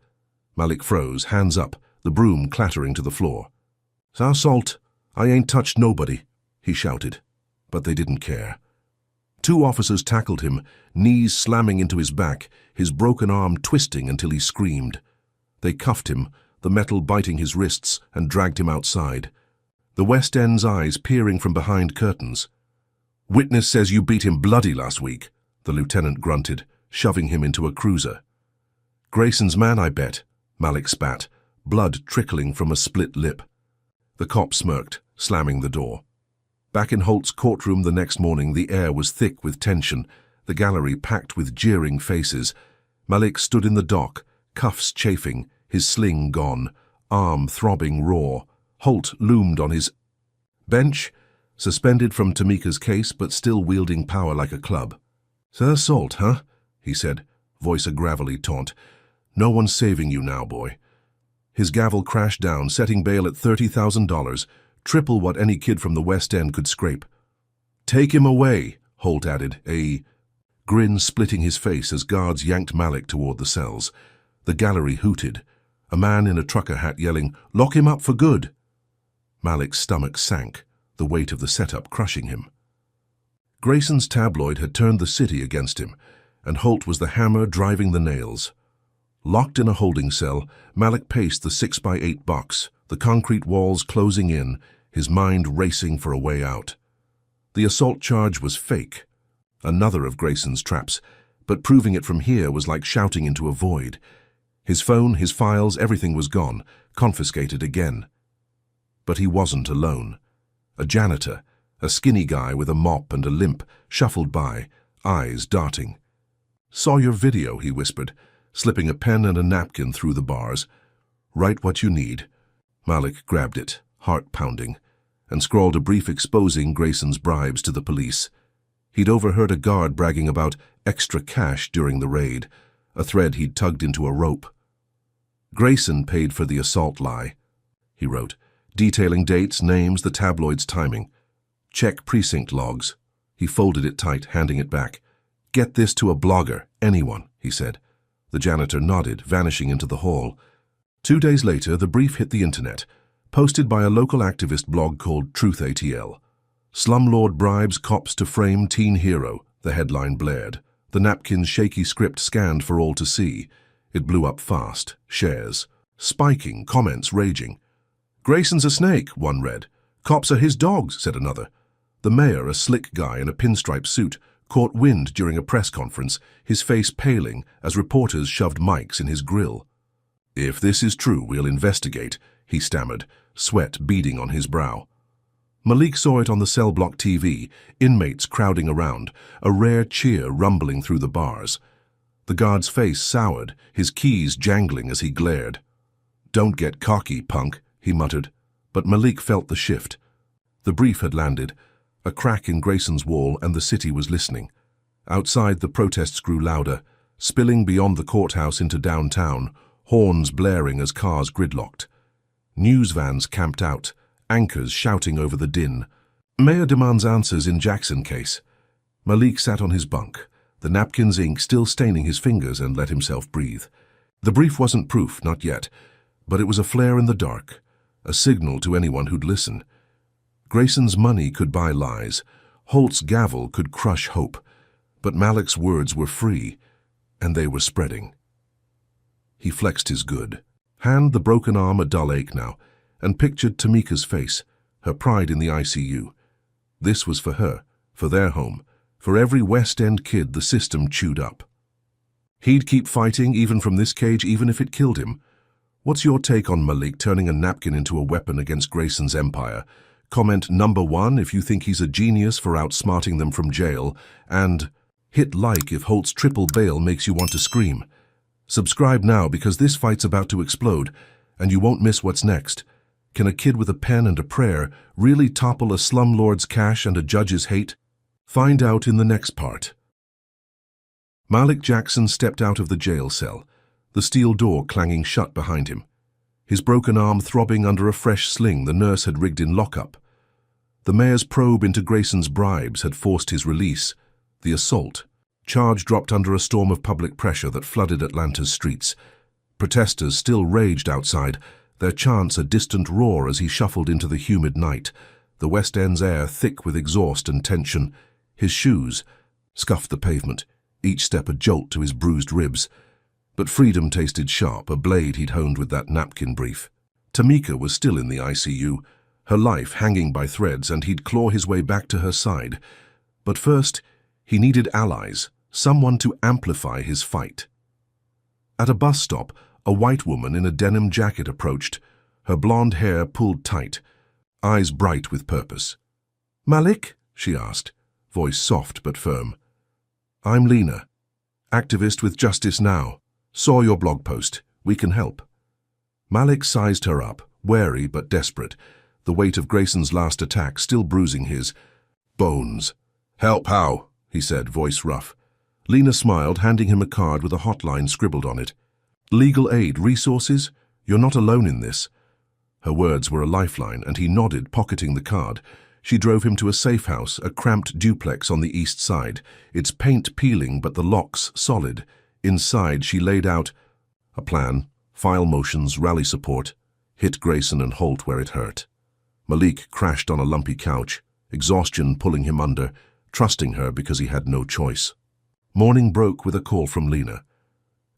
Malik froze, hands up, the broom clattering to the floor. "Assault? I ain't touched nobody," he shouted. But they didn't care. 2 officers tackled him, knees slamming into his back, his broken arm twisting until he screamed. They cuffed him, the metal biting his wrists, and dragged him outside. The West End's eyes peering from behind curtains. "Witness says you beat him bloody last week," the lieutenant grunted, shoving him into a cruiser. "Grayson's man, I bet," Malik spat, blood trickling from a split lip. The cop smirked, slamming the door. Back in Holt's courtroom the next morning, the air was thick with tension, the gallery packed with jeering faces. Malik stood in the dock, cuffs chafing, his sling gone, arm throbbing raw. Holt loomed on his bench, suspended from Tamika's case but still wielding power like a club. "Assault, huh?" he said, voice a gravelly taunt. "No one's saving you now, boy." His gavel crashed down, setting bail at $30,000, triple what any kid from the West End could scrape. "Take him away," Holt added, a grin splitting his face as guards yanked Malik toward the cells. The gallery hooted. a man in a trucker hat yelling, "Lock him up for good!" Malik's stomach sank, the weight of the setup crushing him. Grayson's tabloid had turned the city against him, and Holt was the hammer driving the nails. Locked in a holding cell, Malik paced the 6x8 box, the concrete walls closing in, his mind racing for a way out. The assault charge was fake, another of Grayson's traps, but proving it from here was like shouting into a void. His phone, his files, everything was gone, confiscated again. But he wasn't alone. A janitor, a skinny guy with a mop and a limp, shuffled by, eyes darting. "Saw your video," he whispered, slipping a pen and a napkin through the bars. "Write what you need." Malik grabbed it, heart pounding, and scrawled a brief exposing Grayson's bribes to the police. He'd overheard a guard bragging about extra cash during the raid, a thread he'd tugged into a rope. "Grayson paid for the assault lie," he wrote, detailing dates, names, the tabloid's timing. "Check precinct logs." He folded it tight, handing it back. "Get this to a blogger, anyone," he said. The janitor nodded, vanishing into the hall. 2 days later, the brief hit the internet, posted by a local activist blog called Truth ATL. "Slumlord bribes cops to frame teen hero," the headline blared. The napkin's shaky script scanned for all to see. It blew up fast, shares spiking, comments raging. "Grayson's a snake," one read. "Cops are his dogs," said another. The mayor, a slick guy in a pinstripe suit, caught wind during a press conference, his face paling as reporters shoved mics in his grill. "If this is true, we'll investigate," he stammered, sweat beading on his brow. Malik saw it on the cell block TV, inmates crowding around, a rare cheer rumbling through the bars. The guard's face soured, his keys jangling as he glared. "Don't get cocky, punk," he muttered, but Malik felt the shift. The brief had landed, a crack in Grayson's wall, and the city was listening. Outside, the protests grew louder, spilling beyond the courthouse into downtown, horns blaring as cars gridlocked. News vans camped out, anchors shouting over the din. "Mayor demands answers in Jackson case." Malik sat on his bunk, the napkin's ink still staining his fingers, and let himself breathe. The brief wasn't proof, not yet, but it was a flare in the dark, a signal to anyone who'd listen. Grayson's money could buy lies, Holt's gavel could crush hope, but Malik's words were free, and they were spreading. He flexed his good, hand the broken arm a dull ache now, and pictured Tamika's face, her pride in the ICU. This was for her, for their home, for every West End kid the system chewed up. He'd keep fighting even from this cage, even if it killed him. What's your take on Malik turning a napkin into a weapon against Grayson's empire? Comment number 1 if you think he's a genius for outsmarting them from jail, and hit like if Holt's triple bail makes you want to scream. Subscribe now because this fight's about to explode, and you won't miss what's next. Can a kid with a pen and a prayer really topple a slumlord's cash and a judge's hate? Find out in the next part. Malik Jackson stepped out of the jail cell, the steel door clanging shut behind him. His broken arm throbbing under a fresh sling the nurse had rigged in lockup. The mayor's probe into Grayson's bribes had forced his release. The assault. Charge dropped under a storm of public pressure that flooded Atlanta's streets. Protesters still raged outside, their chants a distant roar as he shuffled into the humid night, the West End's air thick with exhaust and tension. His shoes scuffed the pavement, each step a jolt to his bruised ribs. But freedom tasted sharp, a blade he'd honed with that napkin brief. Tamika was still in the ICU, her life hanging by threads, and he'd claw his way back to her side. But first, he needed allies, someone to amplify his fight. At a bus stop, a white woman in a denim jacket approached, her blonde hair pulled tight, eyes bright with purpose. "Malik?" she asked, voice soft but firm. "I'm Lena, activist with Justice Now. Saw your blog post. We can help." Malik sized her up, wary but desperate, the weight of Grayson's last attack still bruising his bones. "Help how?" he said, voice rough. Lena smiled, handing him a card with a hotline scribbled on it. "Legal aid, resources? You're not alone in this." Her words were a lifeline, and he nodded, pocketing the card. She drove him to a safe house, a cramped duplex on the east side, its paint peeling but the locks solid. Inside, she laid out a plan, file motions, rally support, hit Grayson and Holt where it hurt. Malik crashed on a lumpy couch, exhaustion pulling him under, trusting her because he had no choice. Morning broke with a call from Lena.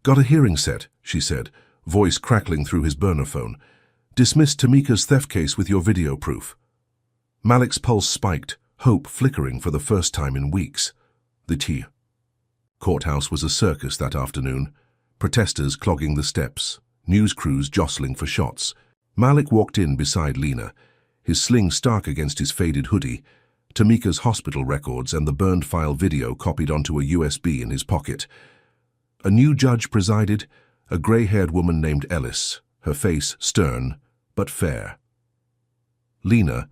"Got a hearing set," she said, voice crackling through his burner phone. "Dismissed Tamika's theft case with your video proof." Malik's pulse spiked, hope flickering for the first time in weeks. The tea. Courthouse was a circus that afternoon. Protesters clogging the steps, news crews jostling for shots. Malik walked in beside Lena, his sling stark against his faded hoodie, Tamika's hospital records and the burned file video copied onto a USB in his pocket. A new judge presided, a grey-haired woman named Ellis, her face stern but fair. Lena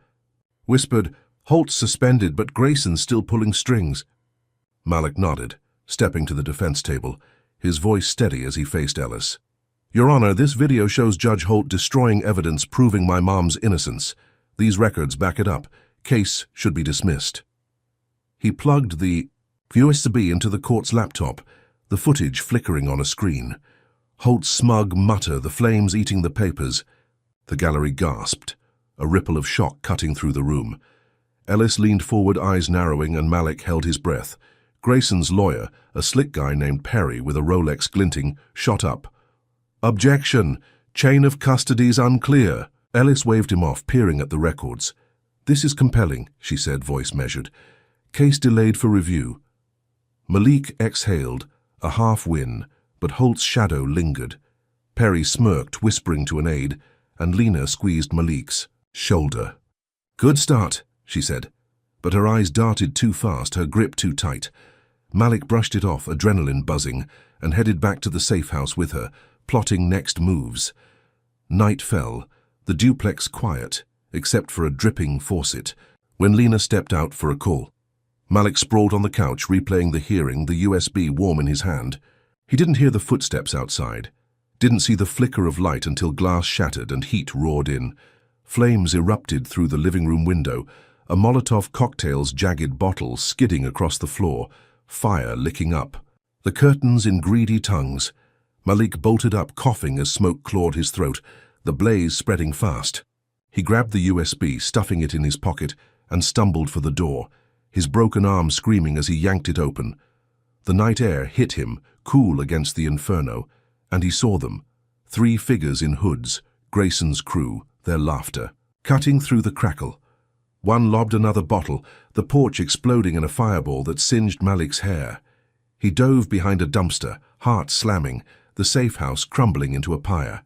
whispered, "Holt's suspended, but Grayson's still pulling strings." Malik nodded, stepping to the defense table, his voice steady as he faced Ellis. "Your Honor, this video shows Judge Holt destroying evidence proving my mom's innocence. These records back it up. Case should be dismissed." He plugged the USB into the court's laptop, the footage flickering on a screen. Holt's smug mutter, the flames eating the papers. The gallery gasped, a ripple of shock cutting through the room. Ellis leaned forward, eyes narrowing, and Malik held his breath. Grayson's lawyer, a slick guy named Perry with a Rolex glinting, shot up. "Objection! Chain of custody's unclear." Ellis waved him off, peering at the records. "This is compelling," she said, voice measured. "Case delayed for review." Malik exhaled, a half-win, but Holt's shadow lingered. Perry smirked, whispering to an aide, and Lena squeezed Malik's shoulder. "Good start," she said, but her eyes darted too fast, her grip too tight. Malik brushed it off, adrenaline buzzing, and headed back to the safe house with her, plotting next moves. Night fell, the duplex quiet, except for a dripping faucet, when Lena stepped out for a call. Malik sprawled on the couch, replaying the hearing, the USB warm in his hand. He didn't hear the footsteps outside, didn't see the flicker of light until glass shattered and heat roared in. Flames erupted through the living room window, a Molotov cocktail's jagged bottle skidding across the floor, fire licking up. The curtains in greedy tongues. Malik bolted up, coughing as smoke clawed his throat, the blaze spreading fast. He grabbed the USB, stuffing it in his pocket, and stumbled for the door, his broken arm screaming as he yanked it open. The night air hit him, cool against the inferno, and he saw them, 3 figures in hoods, Grayson's crew, their laughter, cutting through the crackle. One lobbed another bottle, the porch exploding in a fireball that singed Malik's hair. He dove behind a dumpster, heart slamming, the safe house crumbling into a pyre.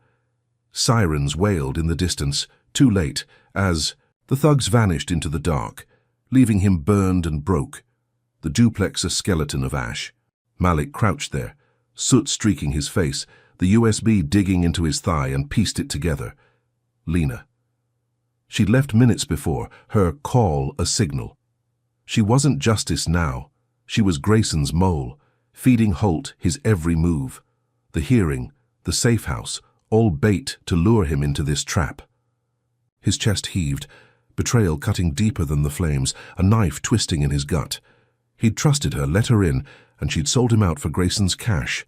Sirens wailed in the distance, too late, as the thugs vanished into the dark, leaving him burned and broke, the duplex a skeleton of ash. Malik crouched there, soot streaking his face, the USB digging into his thigh, and pieced it together. Lena. She'd left minutes before, her call a signal. She wasn't justice now. She was Grayson's mole, feeding Holt his every move. The hearing, the safe house, all bait to lure him into this trap. His chest heaved, betrayal cutting deeper than the flames, a knife twisting in his gut. He'd trusted her, let her in, and she'd sold him out for Grayson's cash.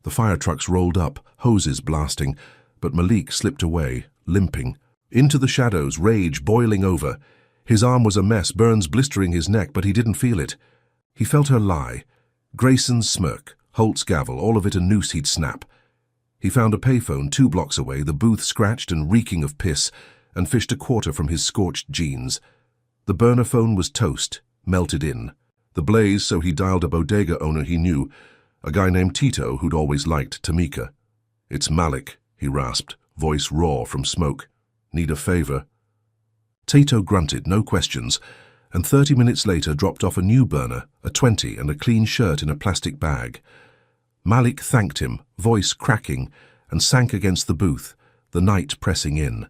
The fire trucks rolled up, hoses blasting, but Malik slipped away, limping. Into the shadows, rage boiling over. His arm was a mess, burns blistering his neck, but he didn't feel it. He felt her lie. Grayson's smirk, Holt's gavel, all of it a noose he'd snap. He found a payphone 2 blocks away, the booth scratched and reeking of piss, and fished a quarter from his scorched jeans. The burner phone was toast, melted in. The blaze, so he dialed a bodega owner he knew, a guy named Tito who'd always liked Tamika. "It's Malik," he rasped, voice raw from smoke. "Need a favor?" Tito grunted, no questions, and 30 minutes later dropped off a new burner, a 20, and a clean shirt in a plastic bag. Malik thanked him, voice cracking, and sank against the booth, the night pressing in.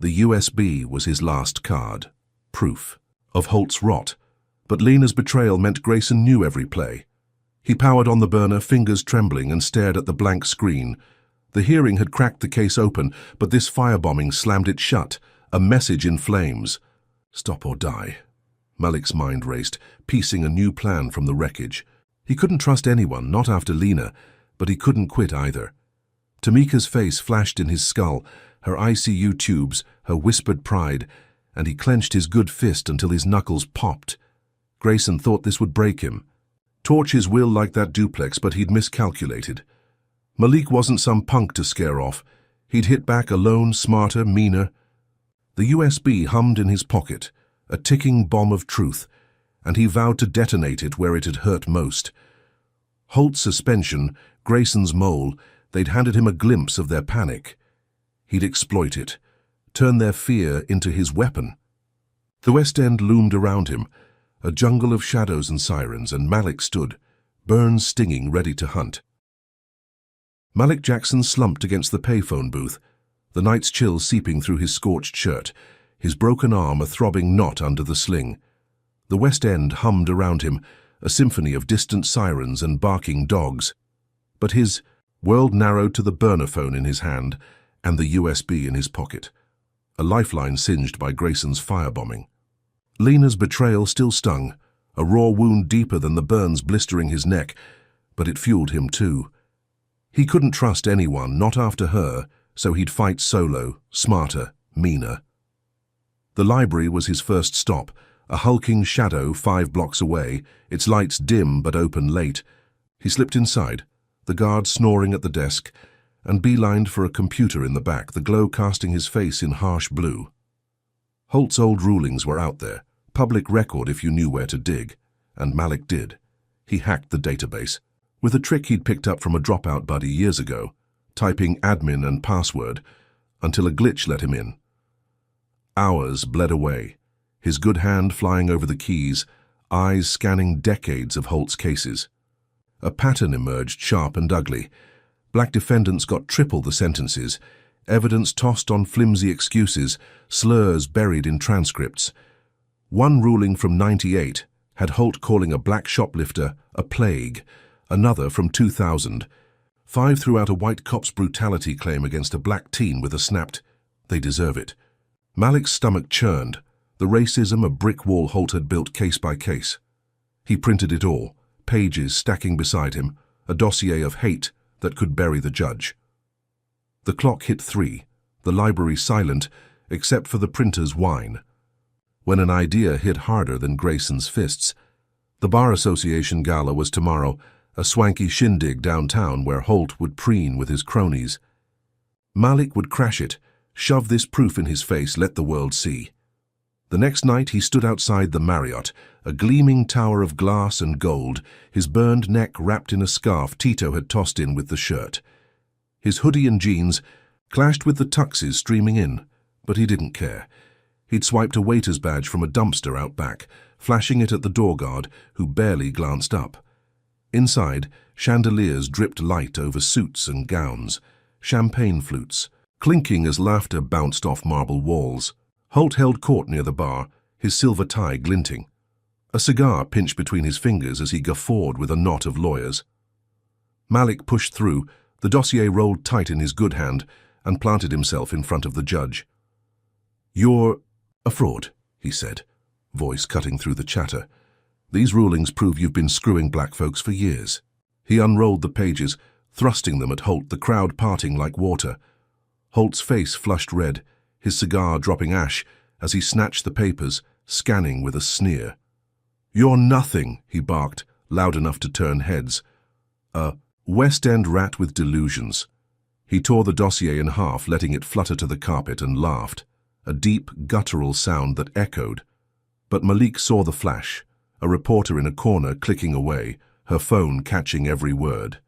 The USB was his last card, proof of Holt's rot, but Lena's betrayal meant Grayson knew every play. He powered on the burner, fingers trembling, and stared at the blank screen. The hearing had cracked the case open, but this firebombing slammed it shut, a message in flames. Stop or die. Malik's mind raced, piecing a new plan from the wreckage. He couldn't trust anyone, not after Lena, but he couldn't quit either. Tamika's face flashed in his skull, her ICU tubes, her whispered pride, and he clenched his good fist until his knuckles popped. Grayson thought this would break him. Torch his will like that duplex, but he'd miscalculated. Malik wasn't some punk to scare off. He'd hit back alone, smarter, meaner. The USB hummed in his pocket, a ticking bomb of truth, and he vowed to detonate it where it had hurt most. Holt's suspension, Grayson's mole, they'd handed him a glimpse of their panic. He'd exploit it, turn their fear into his weapon. The West End loomed around him, a jungle of shadows and sirens, and Malik stood, burns stinging, ready to hunt. Malik Jackson slumped against the payphone booth, the night's chill seeping through his scorched shirt, his broken arm a throbbing knot under the sling. The West End hummed around him, a symphony of distant sirens and barking dogs. But his world narrowed to the burner phone in his hand and the USB in his pocket, a lifeline singed by Grayson's firebombing. Lena's betrayal still stung, a raw wound deeper than the burns blistering his neck, but it fueled him too. He couldn't trust anyone, not after her, so he'd fight solo, smarter, meaner. The library was his first stop, a hulking shadow 5 blocks away, its lights dim but open late. He slipped inside, the guard snoring at the desk, and beelined for a computer in the back, the glow casting his face in harsh blue. Holt's old rulings were out there, public record if you knew where to dig, and Malik did. He hacked the database, with a trick he'd picked up from a dropout buddy years ago, typing admin and password, until a glitch let him in. Hours bled away, his good hand flying over the keys, eyes scanning decades of Holt's cases. A pattern emerged, sharp and ugly. Black defendants got triple the sentences, evidence tossed on flimsy excuses, slurs buried in transcripts. One ruling from '98 had Holt calling a black shoplifter a plague, another from 2000. 5 threw out a white cop's brutality claim against a black teen with a snapped, "They deserve it." Malik's stomach churned, the racism a brick wall Holt had built case by case. He printed it all, pages stacking beside him, a dossier of hate that could bury the judge. The clock hit 3, the library silent, except for the printer's whine. When an idea hit harder than Grayson's fists. The Bar Association gala was tomorrow, a swanky shindig downtown where Holt would preen with his cronies. Malik would crash it, shove this proof in his face, let the world see. The next night he stood outside the Marriott, a gleaming tower of glass and gold, his burned neck wrapped in a scarf Tito had tossed in with the shirt. His hoodie and jeans clashed with the tuxes streaming in, but he didn't care. He'd swiped a waiter's badge from a dumpster out back, flashing it at the door guard, who barely glanced up. Inside, chandeliers dripped light over suits and gowns, champagne flutes, clinking as laughter bounced off marble walls. Holt held court near the bar, his silver tie glinting. A cigar pinched between his fingers as he guffawed with a knot of lawyers. Malik pushed through, the dossier rolled tight in his good hand, and planted himself in front of the judge. "You're a fraud," he said, voice cutting through the chatter. "These rulings prove you've been screwing black folks for years." He unrolled the pages, thrusting them at Holt, the crowd parting like water. Holt's face flushed red, his cigar dropping ash as he snatched the papers, scanning with a sneer. "You're nothing," he barked, loud enough to turn heads. "A West End rat with delusions." He tore the dossier in half, letting it flutter to the carpet, and laughed, a deep, guttural sound that echoed. But Malik saw the flash, a reporter in a corner clicking away, her phone catching every word.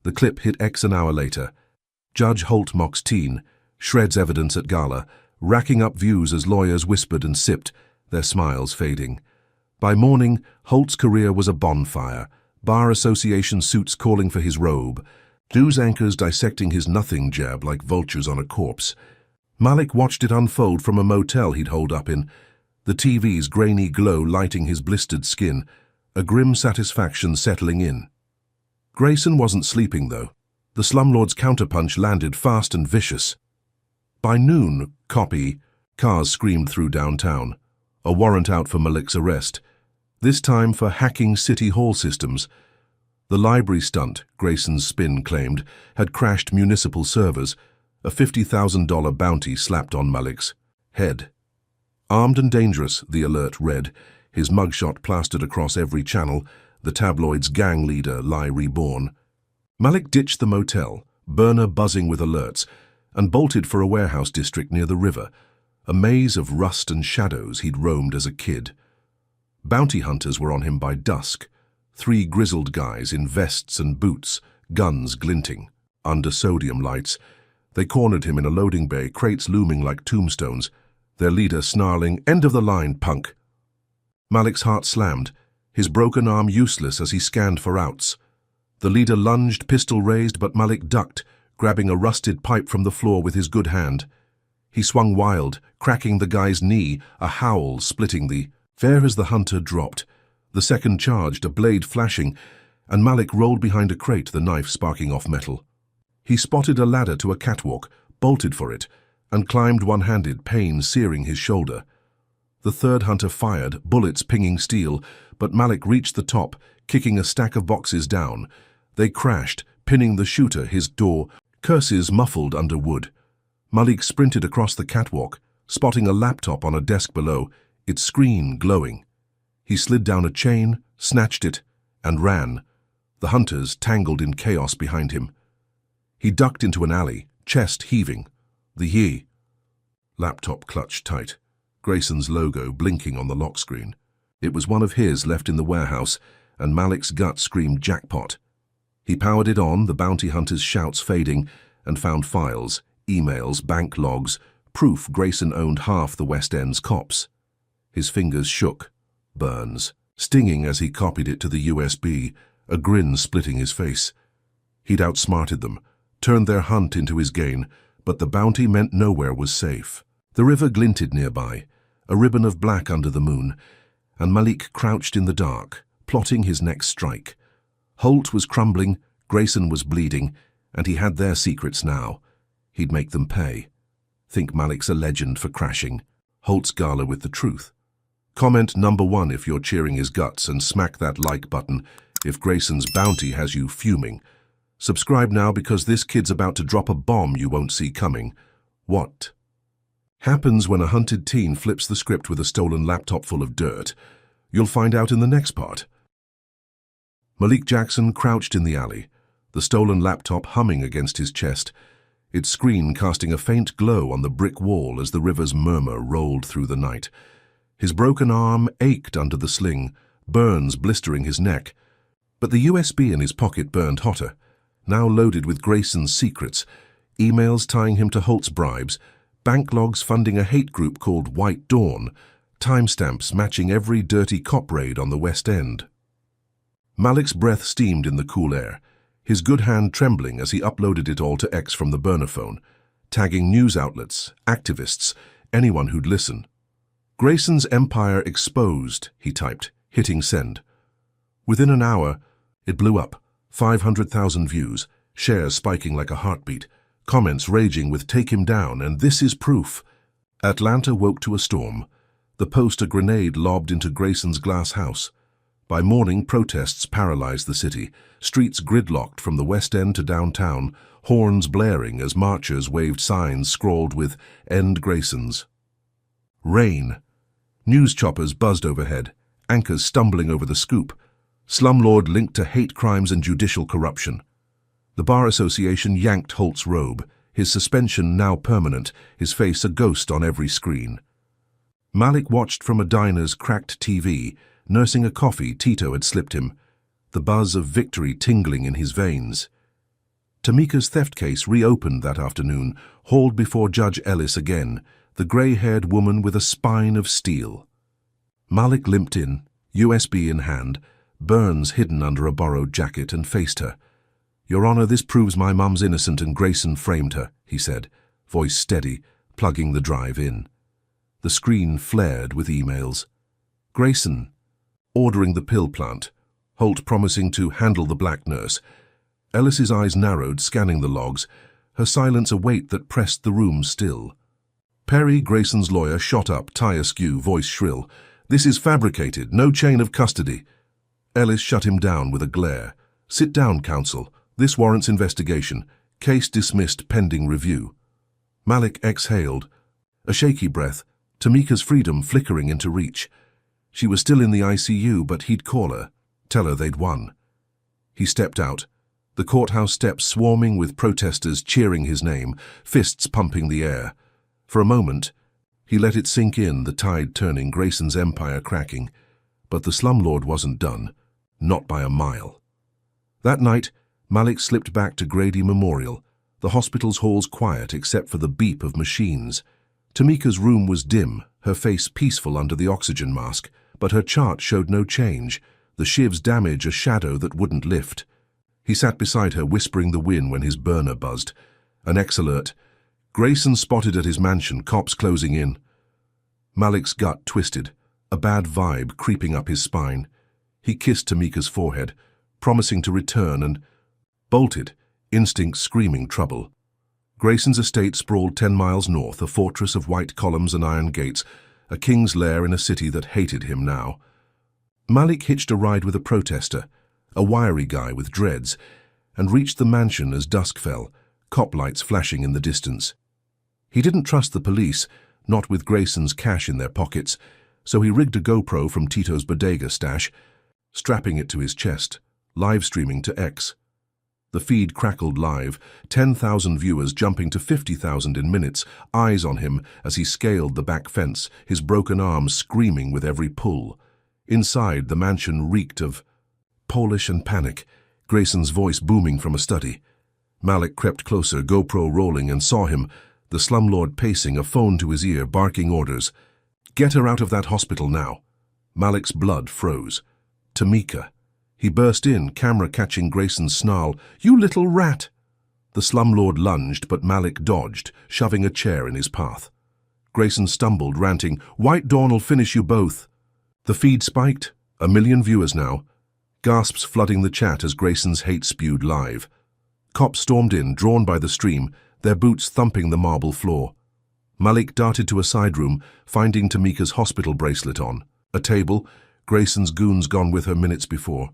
The clip hit X an hour later. Judge Holt mocks teen, shreds evidence at gala, racking up views as lawyers whispered and sipped, their smiles fading. By morning, Holt's career was a bonfire, Bar Association suits calling for his robe, news anchors dissecting his nothing jab like vultures on a corpse. Malik watched it unfold from a motel he'd holed up in, the TV's grainy glow lighting his blistered skin, a grim satisfaction settling in. Grayson wasn't sleeping, though. The slumlord's counterpunch landed fast and vicious. By noon, copy, cars screamed through downtown, a warrant out for Malik's arrest, this time for hacking city hall systems. The library stunt, Grayson's spin claimed, had crashed municipal servers, a $50,000 bounty slapped on Malik's head. Armed and dangerous, the alert read, his mugshot plastered across every channel, the tabloid's gang leader lie reborn. Malik ditched the motel, burner buzzing with alerts, and bolted for a warehouse district near the river, a maze of rust and shadows he'd roamed as a kid. Bounty hunters were on him by dusk, 3 grizzled guys in vests and boots, guns glinting. Under sodium lights, they cornered him in a loading bay, crates looming like tombstones, their leader snarling, "End of the line, punk!" Malik's heart slammed, his broken arm useless as he scanned for outs. The leader lunged, pistol raised, but Malik ducked, grabbing a rusted pipe from the floor with his good hand. He swung wild, cracking the guy's knee, a howl splitting the air as the hunter dropped. The second charged, a blade flashing, and Malik rolled behind a crate, the knife sparking off metal. He spotted a ladder to a catwalk, bolted for it, and climbed one-handed, pain searing his shoulder. The third hunter fired, bullets pinging steel, but Malik reached the top, kicking a stack of boxes down. They crashed, pinning the shooter, his door, curses muffled under wood. Malik sprinted across the catwalk, spotting a laptop on a desk below, its screen glowing. He slid down a chain, snatched it, and ran, the hunters tangled in chaos behind him. He ducked into an alley, chest heaving. The laptop clutched tight, Grayson's logo blinking on the lock screen. It was one of his left in the warehouse, and Malik's gut screamed jackpot. He powered it on, the bounty hunter's shouts fading, and found files, emails, bank logs, proof Grayson owned half the West End's cops. His fingers shook, burns, stinging as he copied it to the USB, a grin splitting his face. He'd outsmarted them, turned their hunt into his gain, but the bounty meant nowhere was safe. The river glinted nearby, a ribbon of black under the moon, and Malik crouched in the dark, plotting his next strike. Holt was crumbling, Grayson was bleeding, and he had their secrets now. He'd make them pay. Think Malik's a legend for crashing. Holt's gala with the truth. Comment number 1 if you're cheering his guts, and smack that like button if Grayson's bounty has you fuming. Subscribe now because this kid's about to drop a bomb you won't see coming. What happens when a hunted teen flips the script with a stolen laptop full of dirt? You'll find out in the next part. Malik Jackson crouched in the alley, the stolen laptop humming against his chest, its screen casting a faint glow on the brick wall as the river's murmur rolled through the night. His broken arm ached under the sling, burns blistering his neck, but the USB in his pocket burned hotter, now loaded with Grayson's secrets, emails tying him to Holt's bribes, bank logs funding a hate group called White Dawn, timestamps matching every dirty cop raid on the West End. Malik's breath steamed in the cool air, his good hand trembling as he uploaded it all to X from the burner phone, tagging news outlets, activists, anyone who'd listen. "Grayson's empire exposed," he typed, hitting send. Within an hour, it blew up, 500,000 views, shares spiking like a heartbeat, comments raging with "take him down" and "this is proof." Atlanta woke to a storm, the post a grenade lobbed into Grayson's glass house. By morning, protests paralyzed the city, streets gridlocked from the West End to downtown, horns blaring as marchers waved signs scrawled with "End Grayson's." Rain. News choppers buzzed overhead, anchors stumbling over the scoop, slumlord linked to hate crimes and judicial corruption. The Bar Association yanked Holt's robe, his suspension now permanent, his face a ghost on every screen. Malik watched from a diner's cracked TV, nursing a coffee Tito had slipped him, the buzz of victory tingling in his veins. Tamika's theft case reopened that afternoon, hauled before Judge Ellis again, the grey-haired woman with a spine of steel. Malik limped in, USB in hand, burns hidden under a borrowed jacket, and faced her. "Your Honor, this proves my mum's innocent and Grayson framed her," he said, voice steady, plugging the drive in. The screen flared with emails. Grayson ordering the pill plant, Holt promising to handle the black nurse. Ellis's eyes narrowed, scanning the logs, her silence a weight that pressed the room still. Perry, Grayson's lawyer, shot up, tie askew, voice shrill. "This is fabricated, no chain of custody." Ellis shut him down with a glare. Sit down, counsel. This warrants investigation. Case dismissed pending review. Malik exhaled, a shaky breath, Tamika's freedom flickering into reach. She was still in the ICU, but he'd call her, tell her they'd won. He stepped out, the courthouse steps swarming with protesters cheering his name, fists pumping the air. For a moment, he let it sink in, the tide turning, Grayson's empire cracking. But the slumlord wasn't done, not by a mile. That night, Malik slipped back to Grady Memorial, the hospital's halls quiet except for the beep of machines. Tamika's room was dim, her face peaceful under the oxygen mask, but her chart showed no change, the shiv's damage a shadow that wouldn't lift. He sat beside her, whispering the win when his burner buzzed. An ex-alert. Grayson spotted at his mansion, cops closing in. Malik's gut twisted, a bad vibe creeping up his spine. He kissed Tamika's forehead, promising to return, and bolted, instinct screaming trouble. Grayson's estate sprawled 10 miles north, a fortress of white columns and iron gates, a king's lair in a city that hated him now. Malik hitched a ride with a protester, a wiry guy with dreads, and reached the mansion as dusk fell, cop lights flashing in the distance. He didn't trust the police, not with Grayson's cash in their pockets, so he rigged a GoPro from Tito's bodega stash, strapping it to his chest, live streaming to X. The feed crackled live, 10,000 viewers jumping to 50,000 in minutes, eyes on him as he scaled the back fence, his broken arms screaming with every pull. Inside, the mansion reeked of Polish and panic, Grayson's voice booming from a study. Malik crept closer, GoPro rolling, and saw him, the slumlord pacing, a phone to his ear, barking orders. Get her out of that hospital now. Malik's blood froze. Tamika. He burst in, camera catching Grayson's snarl. You little rat! The slumlord lunged, but Malik dodged, shoving a chair in his path. Grayson stumbled, ranting, White Dawn'll finish you both. The feed spiked. 1 million viewers now. Gasps flooding the chat as Grayson's hate spewed live. Cops stormed in, drawn by the stream, their boots thumping the marble floor. Malik darted to a side room, finding Tamika's hospital bracelet on. A table, Grayson's goons gone with her minutes before.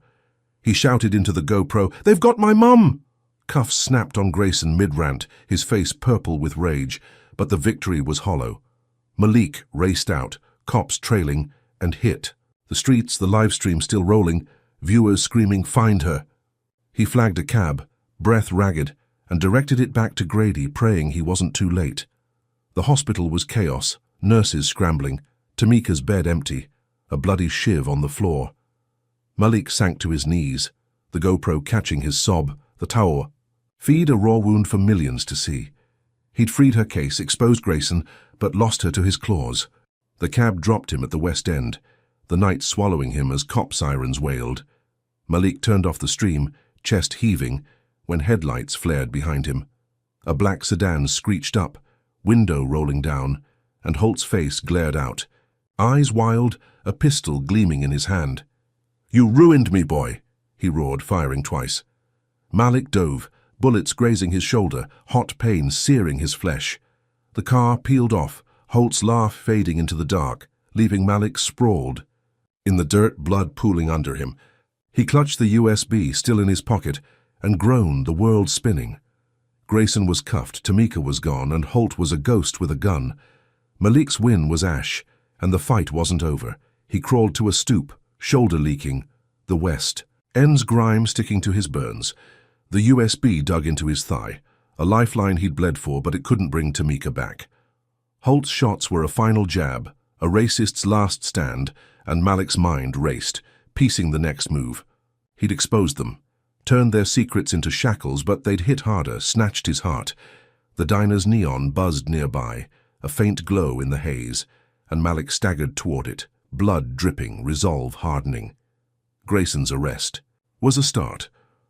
He shouted into the GoPro, They've got my mum! Cuffs snapped on Grayson mid-rant, his face purple with rage, but the victory was hollow. Malik raced out, cops trailing, and hit. The streets, the live stream still rolling, viewers screaming, Find her! He flagged a cab, breath ragged, and directed it back to Grady, praying he wasn't too late. The hospital was chaos, nurses scrambling, Tamika's bed empty, a bloody shiv on the floor. Malik sank to his knees, the GoPro catching his sob, the tower. Feed a raw wound for millions to see. He'd freed her case, exposed Grayson, but lost her to his claws. The cab dropped him at the West End, the night swallowing him as cop sirens wailed. Malik turned off the stream, chest heaving, when headlights flared behind him. A black sedan screeched up, window rolling down, and Holt's face glared out. Eyes wild, a pistol gleaming in his hand. You ruined me, boy, he roared, firing twice. Malik dove, bullets grazing his shoulder, hot pain searing his flesh. The car peeled off, Holt's laugh fading into the dark, leaving Malik sprawled. In the dirt, blood pooling under him. He clutched the USB still in his pocket and groaned, the world spinning. Grayson was cuffed, Tamika was gone, and Holt was a ghost with a gun. Malik's win was ash, and the fight wasn't over. He crawled to a stoop, shoulder leaking, the West, End's grime sticking to his burns. The USB dug into his thigh, a lifeline he'd bled for, but it couldn't bring Tamika back. Holt's shots were a final jab, a racist's last stand, and Malik's mind raced, piecing the next move. He'd exposed them, turned their secrets into shackles, but they'd hit harder, snatched his heart. The diner's neon buzzed nearby, a faint glow in the haze, and Malik staggered toward it, blood dripping, resolve hardening. Grayson's arrest was a start.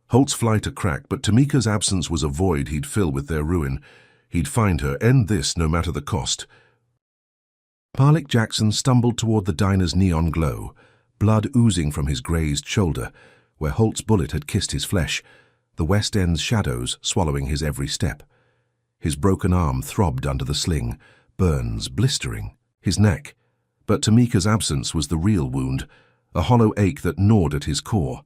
Holt's flight a crack, but Tamika's absence was a void he'd fill with their ruin. He'd find her, end this no matter the cost. Malik Jackson stumbled toward the diner's neon glow, blood oozing from his grazed shoulder, where Holt's bullet had kissed his flesh, the West End's shadows swallowing his every step. His broken arm throbbed under the sling, burns blistering, his neck. But Tamika's absence was the real wound, a hollow ache that gnawed at his core.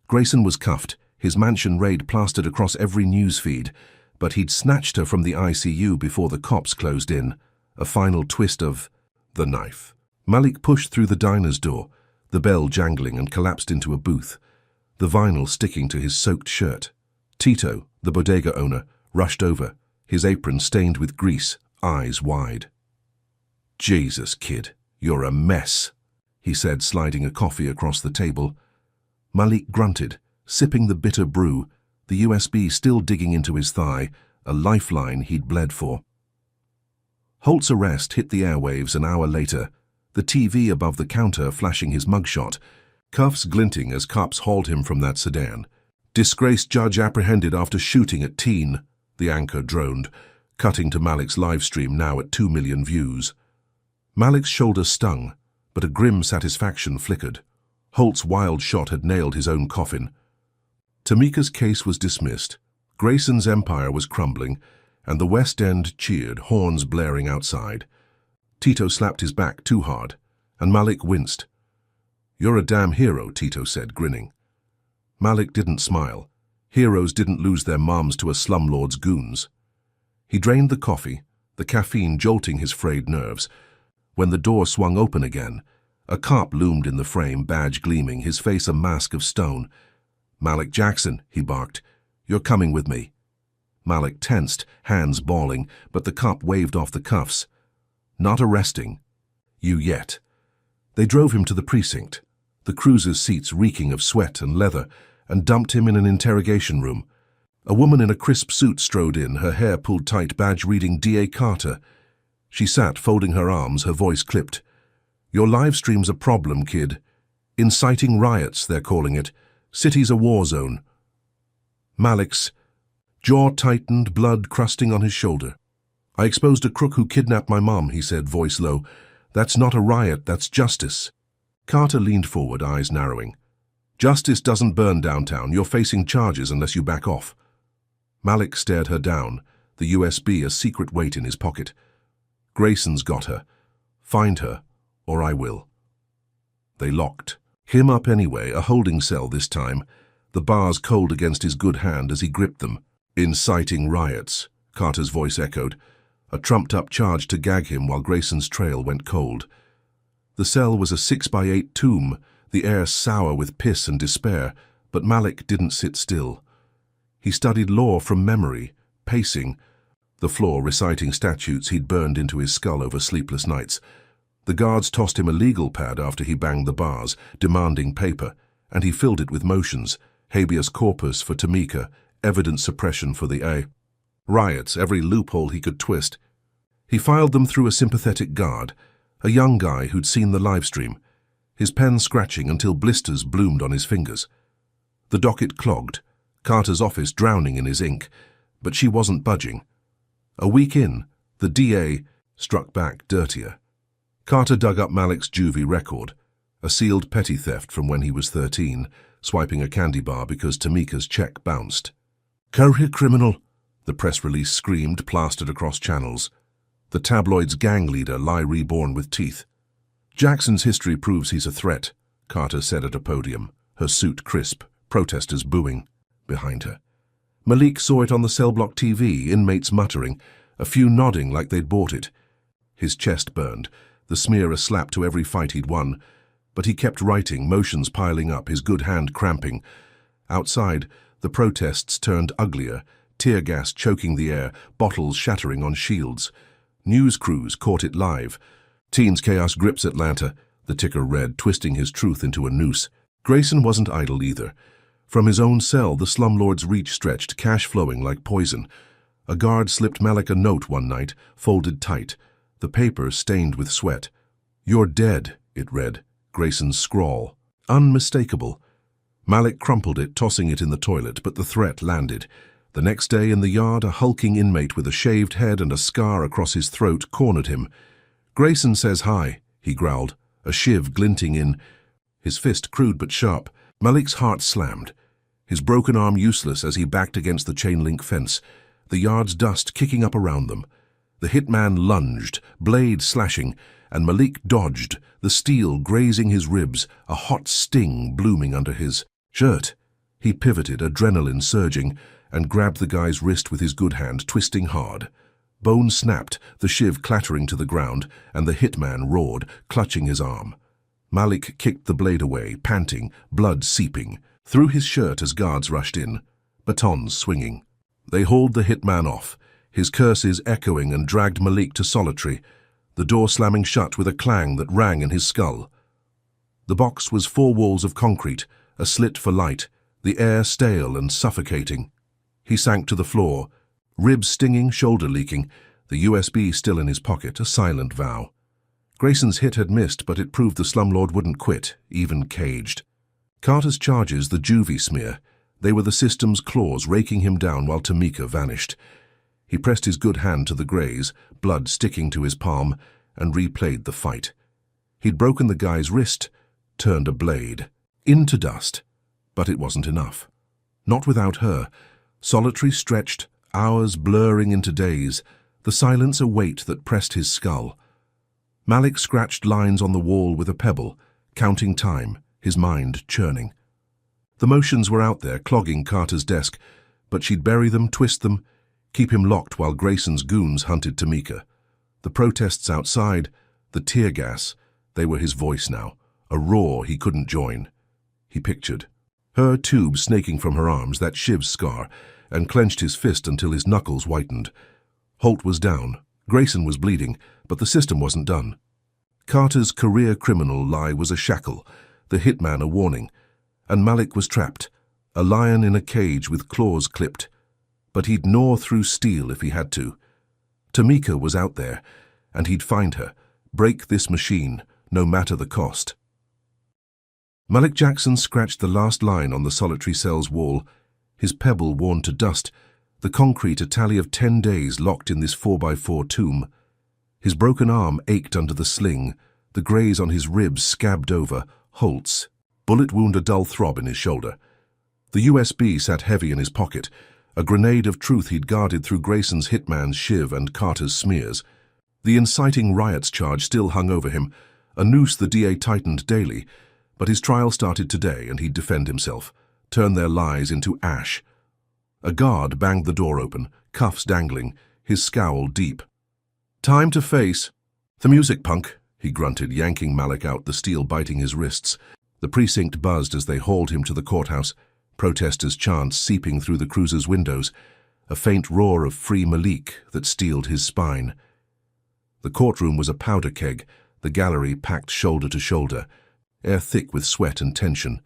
Grayson was cuffed, his mansion raid plastered across every news feed, but he'd snatched her from the ICU before the cops closed in. A final twist of the knife. Malik pushed through the diner's door, the bell jangling, and collapsed into a booth, the vinyl sticking to his soaked shirt. Tito, the bodega owner, rushed over, his apron stained with grease, eyes wide. "Jesus, kid, you're a mess," he said, sliding a coffee across the table. Malik grunted, sipping the bitter brew, the USB still digging into his thigh, a lifeline he'd bled for. Holt's arrest hit the airwaves an hour later, the TV above the counter flashing his mugshot, cuffs glinting as cops hauled him from that sedan. "Disgraced judge apprehended after shooting at teen," the anchor droned, cutting to Malik's livestream now at 2 million views. Malik's shoulder stung, but a grim satisfaction flickered. Holt's wild shot had nailed his own coffin. Tamika's case was dismissed. Grayson's empire was crumbling, and the West End cheered, horns blaring outside. Tito slapped his back too hard, and Malik winced. "You're a damn hero," Tito said, grinning. Malik didn't smile. Heroes didn't lose their moms to a slumlord's goons. He drained the coffee, the caffeine jolting his frayed nerves. When the door swung open again, a cop loomed in the frame, badge gleaming, his face a mask of stone. "Malik Jackson," he barked, "you're coming with me." Malik tensed, hands balling, but the cop waved off the cuffs. "Not arresting you yet." They drove him to the precinct, the cruiser's seats reeking of sweat and leather, and dumped him in an interrogation room. A woman in a crisp suit strode in, her hair pulled tight, badge reading D.A. Carter. She sat, folding her arms, her voice clipped. "Your live stream's a problem, kid. Inciting riots, they're calling it. City's a war zone." Malik's jaw tightened, blood crusting on his shoulder. "I exposed a crook who kidnapped my mom," he said, voice low. "That's not a riot, that's justice." Carter leaned forward, eyes narrowing. "Justice doesn't burn downtown. You're facing charges unless you back off." Malik stared her down, the USB a secret weight in his pocket. "Grayson's got her. Find her, or I will." They locked. Him up anyway, a holding cell this time, the bars cold against his good hand as he gripped them. "Inciting riots," Carter's voice echoed, a trumped-up charge to gag him while Grayson's trail went cold. The cell was a 6x8 tomb, the air sour with piss and despair, but Malik didn't sit still. He studied law from memory, pacing, the floor reciting statutes he'd burned into his skull over sleepless nights. The guards tossed him a legal pad after he banged the bars, demanding paper, and he filled it with motions, habeas corpus for Tamika, evidence suppression for the A. Riots, every loophole he could twist. He filed them through a sympathetic guard, a young guy who'd seen the livestream, his pen scratching until blisters bloomed on his fingers. The docket clogged, Carter's office drowning in his ink, but she wasn't budging. A week in, the DA struck back dirtier. Carter dug up Malik's juvie record, a sealed petty theft from when he was 13, swiping a candy bar because Tamika's check bounced. "Career criminal," the press release screamed, plastered across channels. The tabloid's gang leader lie reborn with teeth. "Jackson's history proves he's a threat," Carter said at a podium, her suit crisp, protesters booing behind her. Malik saw it on the cell block TV, inmates muttering, a few nodding like they'd bought it. His chest burned, the smear a slap to every fight he'd won, but he kept writing, motions piling up, his good hand cramping. Outside, the protests turned uglier, tear gas choking the air, bottles shattering on shields. News crews caught it live. "Teens chaos grips Atlanta," the ticker read, twisting his truth into a noose. Grayson wasn't idle either. From his own cell, the slumlord's reach stretched, cash flowing like poison. A guard slipped Malik a note one night, folded tight, the paper stained with sweat. "You're dead," it read, Grayson's scrawl. Unmistakable. Malik crumpled it, tossing it in the toilet, but the threat landed. The next day in the yard, a hulking inmate with a shaved head and a scar across his throat cornered him. "Grayson says hi," he growled, a shiv glinting in his fist, crude but sharp. Malik's heart slammed, his broken arm useless as he backed against the chain-link fence, the yard's dust kicking up around them. The hitman lunged, blade slashing, and Malik dodged, the steel grazing his ribs, a hot sting blooming under his shirt. He pivoted, adrenaline surging, and grabbed the guy's wrist with his good hand, twisting hard. Bone snapped, the shiv clattering to the ground, and the hitman roared, clutching his arm. Malik kicked the blade away, panting, blood seeping, through his shirt as guards rushed in, batons swinging. They hauled the hitman off, his curses echoing, and dragged Malik to solitary, the door slamming shut with a clang that rang in his skull. The box was 4 walls of concrete, a slit for light, the air stale and suffocating. He sank to the floor, ribs stinging, shoulder leaking, the USB still in his pocket, a silent vow. Grayson's hit had missed, but it proved the slumlord wouldn't quit, even caged. Carter's charges, the juvie smear, they were the system's claws raking him down while Tamika vanished. He pressed his good hand to the graze, blood sticking to his palm, and replayed the fight. He'd broken the guy's wrist, turned a blade, into dust. But it wasn't enough. Not without her. Solitary stretched, hours blurring into days, the silence a weight that pressed his skull. Malik scratched lines on the wall with a pebble, counting time, his mind churning. The motions were out there, clogging Carter's desk, but she'd bury them, twist them, keep him locked while Grayson's goons hunted Tamika. The protests outside, the tear gas, they were his voice now, a roar he couldn't join. He pictured her tube snaking from her arms, that shiv scar, and clenched his fist until his knuckles whitened. Holt was down, Grayson was bleeding, but the system wasn't done. Carter's career criminal lie was a shackle, the hitman a warning, and Malik was trapped, a lion in a cage with claws clipped. But he'd gnaw through steel if he had to. Tamika was out there, and he'd find her, break this machine, no matter the cost. Malik Jackson scratched the last line on the solitary cell's wall, his pebble worn to dust, the concrete a tally of 10 days locked in this 4x4 tomb. His broken arm ached under the sling, the graze on his ribs scabbed over, Holt's bullet wound a dull throb in his shoulder. The USB sat heavy in his pocket, a grenade of truth he'd guarded through Grayson's hitman's shiv and Carter's smears. The inciting riots charge still hung over him, a noose the DA tightened daily, but his trial started today and he'd defend himself, turn their lies into ash. A guard banged the door open, cuffs dangling, his scowl deep. "Time to face the music, punk," he grunted, yanking Malik out, the steel biting his wrists. The precinct buzzed as they hauled him to the courthouse, protesters' chants seeping through the cruiser's windows, a faint roar of Free Malik that steeled his spine. The courtroom was a powder keg, the gallery packed shoulder to shoulder, air thick with sweat and tension.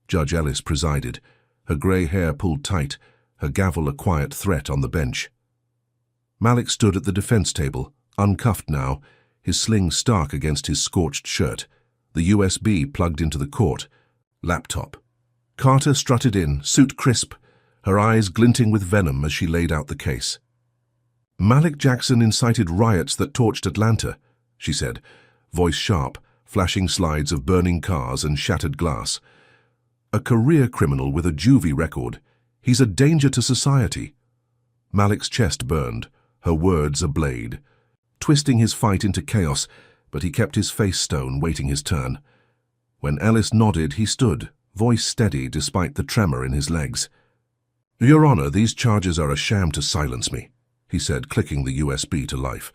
Judge Ellis presided, her grey hair pulled tight, her gavel a quiet threat on the bench. Malik stood at the defense table, uncuffed now, his sling stark against his scorched shirt, the USB plugged into the court, laptop. Carter strutted in, suit crisp, her eyes glinting with venom as she laid out the case. "Malik Jackson incited riots that torched Atlanta," she said, voice sharp, flashing slides of burning cars and shattered glass. "A career criminal with a juvie record. He's a danger to society." Malik's chest burned, her words a blade, twisting his fight into chaos, but he kept his face stone, waiting his turn. When Ellis nodded, he stood, voice steady despite the tremor in his legs. "Your Honor, these charges are a sham to silence me," he said, clicking the USB to life.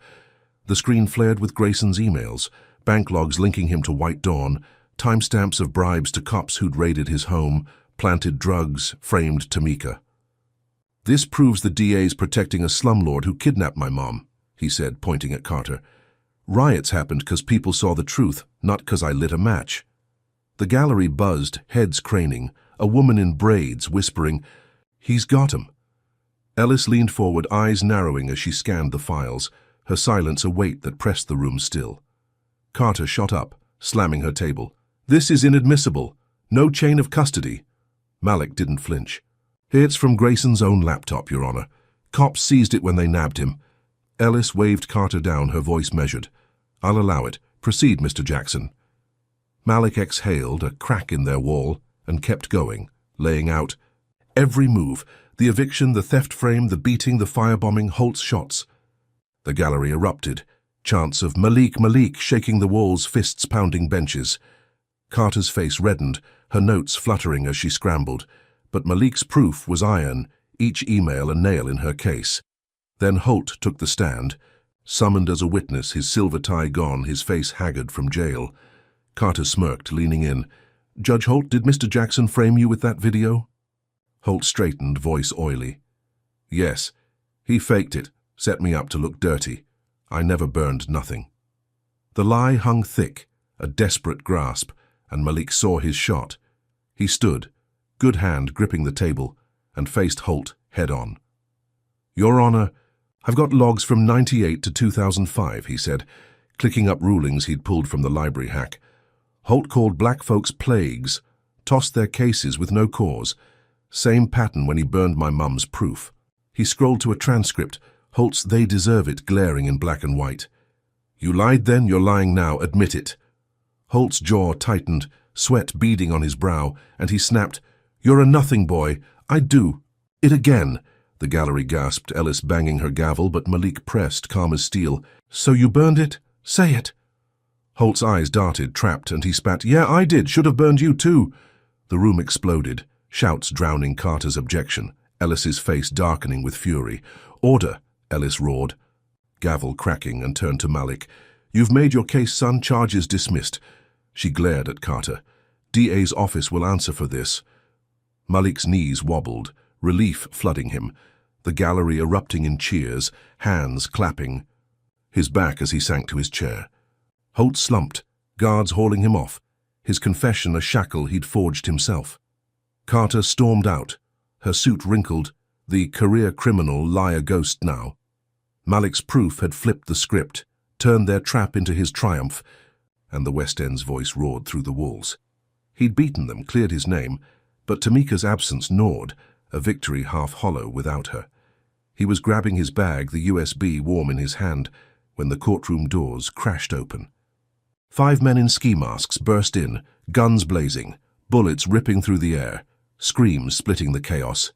The screen flared with Grayson's emails, bank logs linking him to White Dawn, timestamps of bribes to cops who'd raided his home, planted drugs, framed Tamika. "This proves the DA's protecting a slumlord who kidnapped my mom," he said, pointing at Carter. "Riots happened because people saw the truth, not because I lit a match." The gallery buzzed, heads craning, a woman in braids whispering, "He's got him." Ellis leaned forward, eyes narrowing as she scanned the files, her silence a weight that pressed the room still. Carter shot up, slamming her table. "This is inadmissible. No chain of custody." Malik didn't flinch. "It's from Grayson's own laptop, Your Honor. Cops seized it when they nabbed him." Ellis waved Carter down, her voice measured. "I'll allow it. Proceed, Mr. Jackson." Malik exhaled, a crack in their wall, and kept going, laying out every move, the eviction, the theft frame, the beating, the firebombing, Holt's shots. The gallery erupted, chants of "Malik, Malik," shaking the walls, fists pounding benches. Carter's face reddened, her notes fluttering as she scrambled. But Malik's proof was iron, each email a nail in her case. Then Holt took the stand, summoned as a witness, his silver tie gone, his face haggard from jail. Carter smirked, leaning in. "Judge Holt, did Mr. Jackson frame you with that video?" Holt straightened, voice oily. "Yes. He faked it, set me up to look dirty. I never burned nothing." The lie hung thick, a desperate grasp, and Malik saw his shot. He stood, good hand gripping the table, and faced Holt head-on. "Your Honor, I've got logs from 98 to 2005, he said, clicking up rulings he'd pulled from the library hack. Holt called black folks plagues, tossed their cases with no cause. Same pattern when he burned my mum's proof. He scrolled to a transcript, Holt's "they deserve it" glaring in black and white. "You lied then, you're lying now, admit it." Holt's jaw tightened, sweat beading on his brow, and he snapped, "You're a nothing boy. I do. It again." The gallery gasped, Ellis banging her gavel, but Malik pressed, calm as steel. "So you burned it? Say it." Holt's eyes darted, trapped, and he spat, "Yeah, I did. Should have burned you too." The room exploded, shouts drowning Carter's objection, Ellis's face darkening with fury. "Order," Ellis roared. Gavel cracking, and turned to Malik. "You've made your case, son. Charges dismissed." She glared at Carter. "DA's office will answer for this." Malik's knees wobbled, relief flooding him, the gallery erupting in cheers, hands clapping. His back as he sank to his chair. Holt slumped, guards hauling him off, his confession a shackle he'd forged himself. Carter stormed out, her suit wrinkled, the career criminal liar ghost now. Malik's proof had flipped the script, turned their trap into his triumph, and the West End's voice roared through the walls. He'd beaten them, cleared his name, but Tamika's absence gnawed, a victory half hollow without her. He was grabbing his bag, the USB warm in his hand, when the courtroom doors crashed open. 5 men in ski masks burst in, guns blazing, bullets ripping through the air, screams splitting the chaos.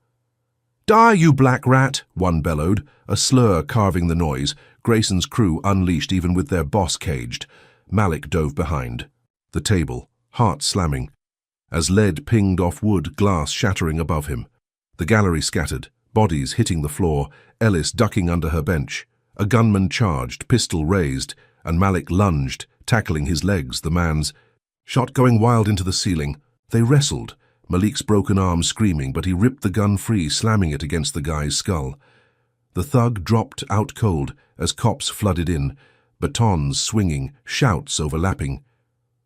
"Die, you black rat!" one bellowed, a slur carving the noise. Grayson's crew unleashed even with their boss caged. Malik dove behind. The table, heart slamming. As lead pinged off wood, glass shattering above him. The gallery scattered, bodies hitting the floor, Ellis ducking under her bench. A gunman charged, pistol raised, and Malik lunged, tackling his legs, the man's shot going wild into the ceiling. They wrestled, Malik's broken arm screaming, but he ripped the gun free, slamming it against the guy's skull. The thug dropped out cold as cops flooded in, batons swinging, shouts overlapping.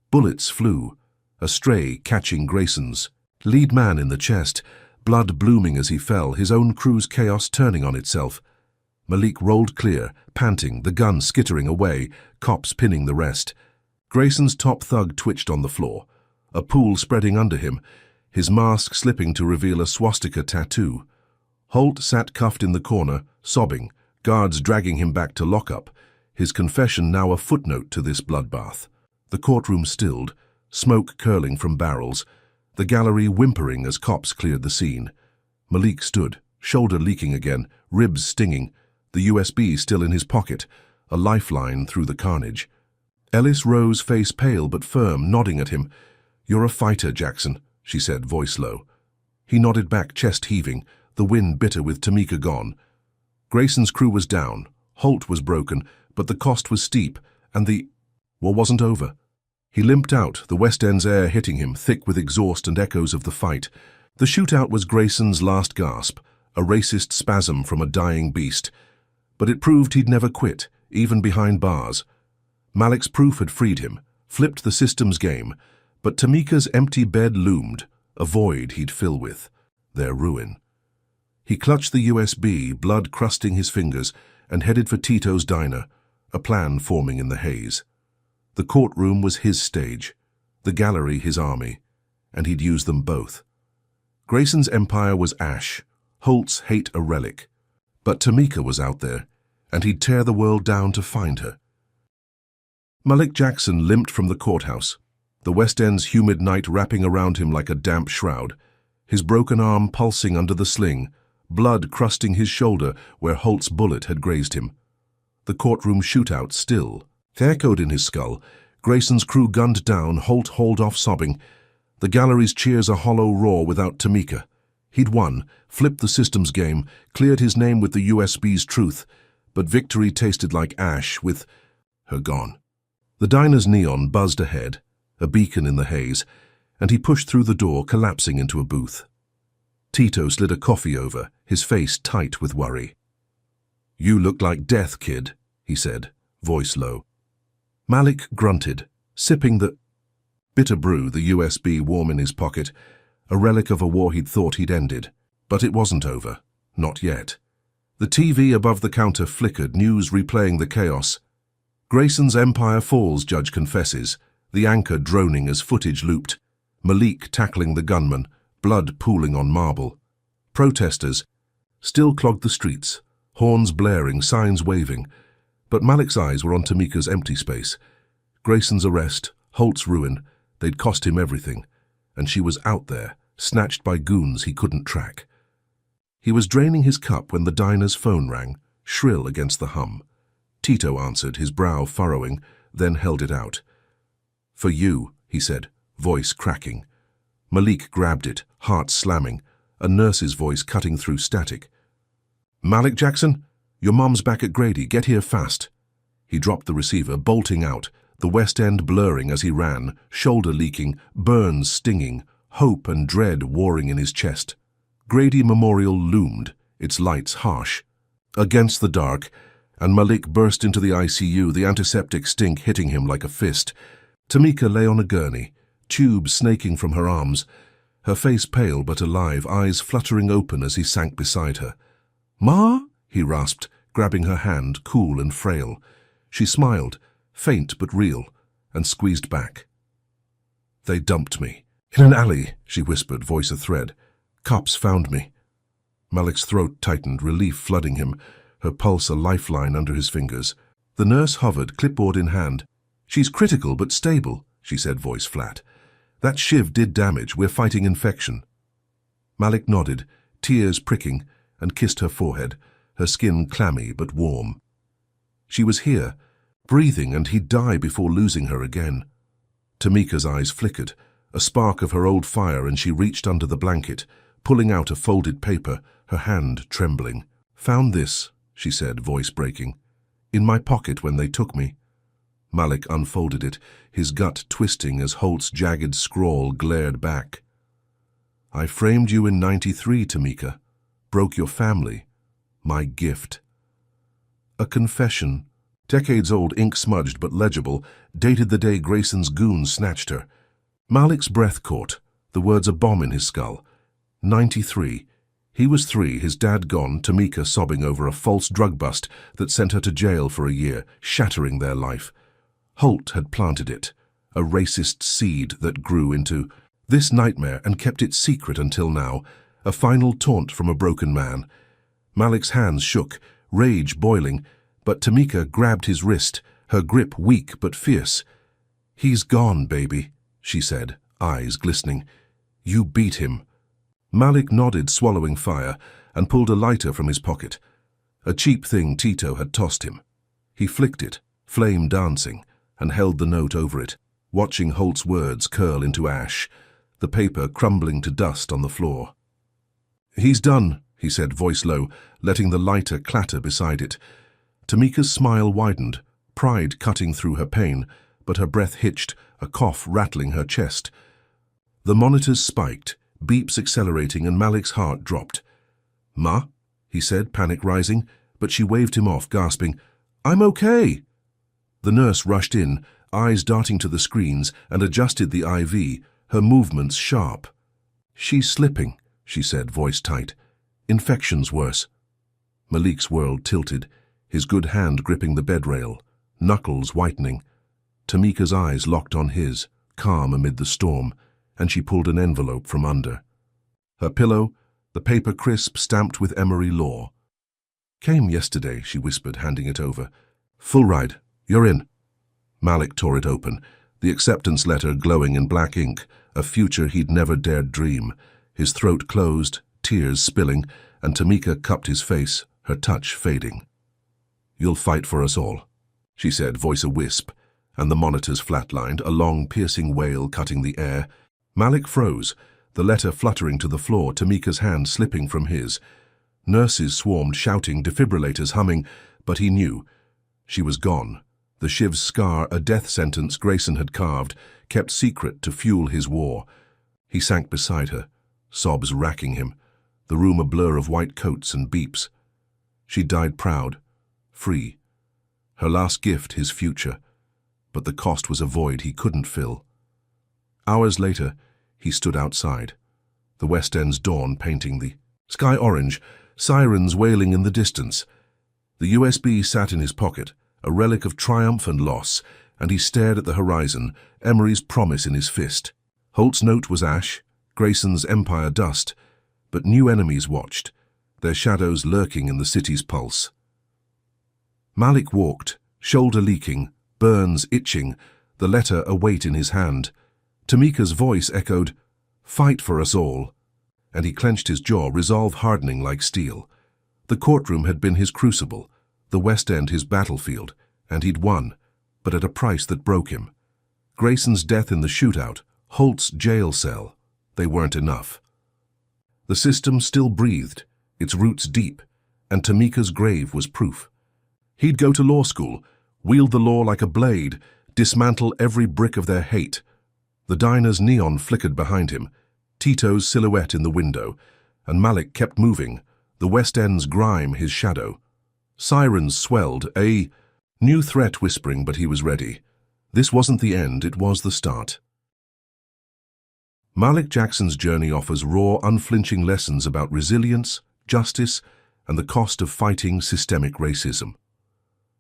Bullets flew, a stray catching Grayson's lead man in the chest, blood blooming as he fell, his own crew's chaos turning on itself. Malik rolled clear, panting, the gun skittering away, cops pinning the rest. Grayson's top thug twitched on the floor, a pool spreading under him, his mask slipping to reveal a swastika tattoo. Holt sat cuffed in the corner, sobbing, guards dragging him back to lockup, his confession now a footnote to this bloodbath. The courtroom stilled, smoke curling from barrels, the gallery whimpering as cops cleared the scene. Malik stood, shoulder leaking again, ribs stinging, the USB still in his pocket, a lifeline through the carnage. Ellis rose, face pale but firm, nodding at him. "You're a fighter, Jackson," she said, voice low. He nodded back, chest heaving, the wind bitter with Tamika gone. Grayson's crew was down, Holt was broken, but the cost was steep, and the war wasn't over. He limped out, the West End's air hitting him, thick with exhaust and echoes of the fight. The shootout was Grayson's last gasp, a racist spasm from a dying beast. But it proved he'd never quit, even behind bars. Malik's proof had freed him, flipped the system's game, but Tamika's empty bed loomed, a void he'd fill with, their ruin. He clutched the USB, blood crusting his fingers, and headed for Tito's diner, a plan forming in the haze. The courtroom was his stage, the gallery his army, and he'd use them both. Grayson's empire was ash, Holt's hate a relic, but Tamika was out there, and he'd tear the world down to find her. Malik Jackson limped from the courthouse, the West End's humid night wrapping around him like a damp shroud, his broken arm pulsing under the sling, blood crusting his shoulder where Holt's bullet had grazed him. The courtroom shootout still echoed in his skull. Grayson's crew gunned down, Holt hauled off sobbing. The gallery's cheers a hollow roar without Tamika. He'd won, flipped the systems game, cleared his name with the USB's truth, but victory tasted like ash with her gone. The diner's neon buzzed ahead, a beacon in the haze, and he pushed through the door, collapsing into a booth. Tito slid a coffee over, his face tight with worry. "You look like death, kid," he said, voice low. Malik grunted, sipping the bitter brew, the USB warm in his pocket, a relic of a war he'd thought he'd ended. But it wasn't over. Not yet. The TV above the counter flickered, news replaying the chaos. Grayson's empire falls, judge confesses, the anchor droning as footage looped. Malik tackling the gunman, blood pooling on marble. Protesters still clogged the streets, horns blaring, signs waving. But Malik's eyes were on Tamika's empty space. Grayson's arrest, Holt's ruin, they'd cost him everything. And she was out there, snatched by goons he couldn't track. He was draining his cup when the diner's phone rang, shrill against the hum. Tito answered, his brow furrowing, then held it out. "For you," he said, voice cracking. Malik grabbed it, heart slamming, a nurse's voice cutting through static. "Malik Jackson? Your mom's back at Grady. Get here fast." He dropped the receiver, bolting out, the West End blurring as he ran, shoulder leaking, burns stinging, hope and dread warring in his chest. Grady Memorial loomed, its lights harsh. Against the dark, and Malik burst into the ICU, the antiseptic stink hitting him like a fist. Tamika lay on a gurney, tubes snaking from her arms, her face pale but alive, eyes fluttering open as he sank beside her. "Ma?" he rasped, grabbing her hand, cool and frail. She smiled, faint but real, and squeezed back. "They dumped me. In an alley," she whispered, voice athread. "Cops found me." Malik's throat tightened, relief flooding him, her pulse a lifeline under his fingers. The nurse hovered, clipboard in hand. "She's critical but stable," she said, voice flat. "That shiv did damage. We're fighting infection." Malik nodded, tears pricking, and kissed her forehead, her skin clammy but warm. She was here, breathing, and he'd die before losing her again. Tamika's eyes flickered, a spark of her old fire, and she reached under the blanket, pulling out a folded paper, her hand trembling. "Found this," she said, voice breaking. "In my pocket when they took me." Malik unfolded it, his gut twisting as Holt's jagged scrawl glared back. "I framed you in '93, Tamika. Broke your family. My gift." A confession, decades old, ink-smudged but legible, dated the day Grayson's goons snatched her. Malik's breath caught, the words a bomb in his skull. 93. He was 3, his dad gone, Tamika sobbing over a false drug bust that sent her to jail for a year, shattering their life. Holt had planted it, a racist seed that grew into this nightmare and kept it secret until now, a final taunt from a broken man. Malik's hands shook, rage boiling, but Tamika grabbed his wrist, her grip weak but fierce. "He's gone, baby," she said, eyes glistening. "You beat him." Malik nodded, swallowing fire, and pulled a lighter from his pocket. A cheap thing Tito had tossed him. He flicked it, flame dancing, and held the note over it, watching Holt's words curl into ash, the paper crumbling to dust on the floor. "He's done," he said, voice low, letting the lighter clatter beside it. Tamika's smile widened, pride cutting through her pain, but her breath hitched, a cough rattling her chest. The monitors spiked, beeps accelerating, and Malik's heart dropped. "Ma?" he said, panic rising, but she waved him off, gasping, "I'm okay." The nurse rushed in, eyes darting to the screens, and adjusted the IV, her movements sharp. "She's slipping," she said, voice tight. "Infection's worse." Malik's world tilted, his good hand gripping the bed rail, knuckles whitening. Tamika's eyes locked on his, calm amid the storm, and she pulled an envelope from under. Her pillow, the paper crisp stamped with Emery law. "Came yesterday," she whispered, handing it over. "Full ride. You're in." Malik tore it open, the acceptance letter glowing in black ink, a future he'd never dared dream. His throat closed, tears spilling, and Tamika cupped his face, her touch fading. "You'll fight for us all," she said, voice a wisp, and the monitors flatlined, a long, piercing wail cutting the air. Malik froze, the letter fluttering to the floor, Tamika's hand slipping from his. Nurses swarmed, shouting, defibrillators humming, but he knew. She was gone. The shiv's scar, a death sentence Grayson had carved, kept secret to fuel his war. He sank beside her, sobs racking him, the room a blur of white coats and beeps. She died proud, free. Her last gift, his future, but the cost was a void he couldn't fill. Hours later, he stood outside, the West End's dawn painting the sky orange, sirens wailing in the distance. The USB sat in his pocket, a relic of triumph and loss, and he stared at the horizon, Emery's promise in his fist. Holt's note was ash, Grayson's empire dust, but new enemies watched, their shadows lurking in the city's pulse. Malik walked, shoulder leaking, burns itching, the letter a weight in his hand. Tamika's voice echoed, "Fight for us all," and he clenched his jaw, resolve hardening like steel. The courtroom had been his crucible, the West End his battlefield, and he'd won, but at a price that broke him. Grayson's death in the shootout, Holt's jail cell, they weren't enough. The system still breathed, its roots deep, and Tamika's grave was proof. He'd go to law school, wield the law like a blade, dismantle every brick of their hate. The diner's neon flickered behind him, Tito's silhouette in the window, and Malik kept moving, the West End's grime his shadow. Sirens swelled, a new threat whispering, but he was ready. This wasn't the end, it was the start. Malik Jackson's journey offers raw, unflinching lessons about resilience, justice, and the cost of fighting systemic racism.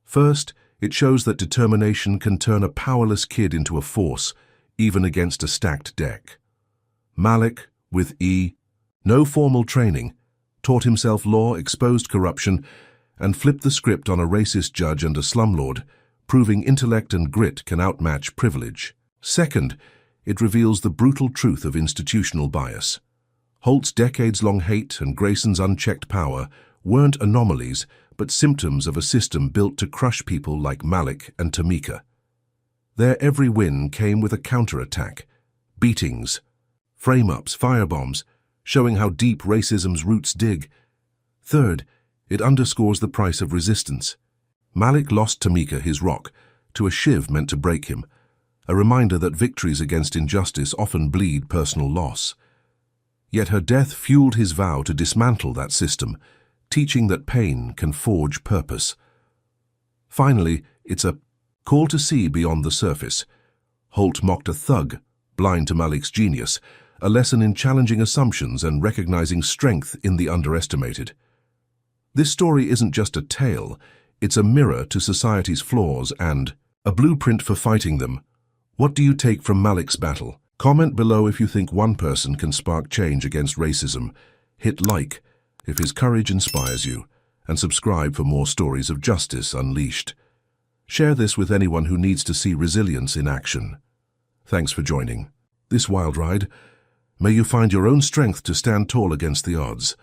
First, it shows that determination can turn a powerless kid into a force, even against a stacked deck. Malik, with no formal training, taught himself law, exposed corruption, and flipped the script on a racist judge and a slumlord, proving intellect and grit can outmatch privilege. Second, it reveals the brutal truth of institutional bias. Holt's decades-long hate and Grayson's unchecked power weren't anomalies, but symptoms of a system built to crush people like Malik and Tamika. Their every win came with a counterattack, beatings, frame-ups, firebombs, showing how deep racism's roots dig. Third, it underscores the price of resistance. Malik lost Tamika, his rock, to a shiv meant to break him, a reminder that victories against injustice often bleed personal loss. Yet her death fueled his vow to dismantle that system, teaching that pain can forge purpose. Finally, it's a call to see beyond the surface. Holt mocked a thug, blind to Malik's genius, a lesson in challenging assumptions and recognizing strength in the underestimated. This story isn't just a tale, it's a mirror to society's flaws and a blueprint for fighting them. What do you take from Malik's battle? Comment below if you think one person can spark change against racism. Hit like if his courage inspires you, and subscribe for more stories of justice unleashed. Share this with anyone who needs to see resilience in action. Thanks for joining this wild ride. May you find your own strength to stand tall against the odds.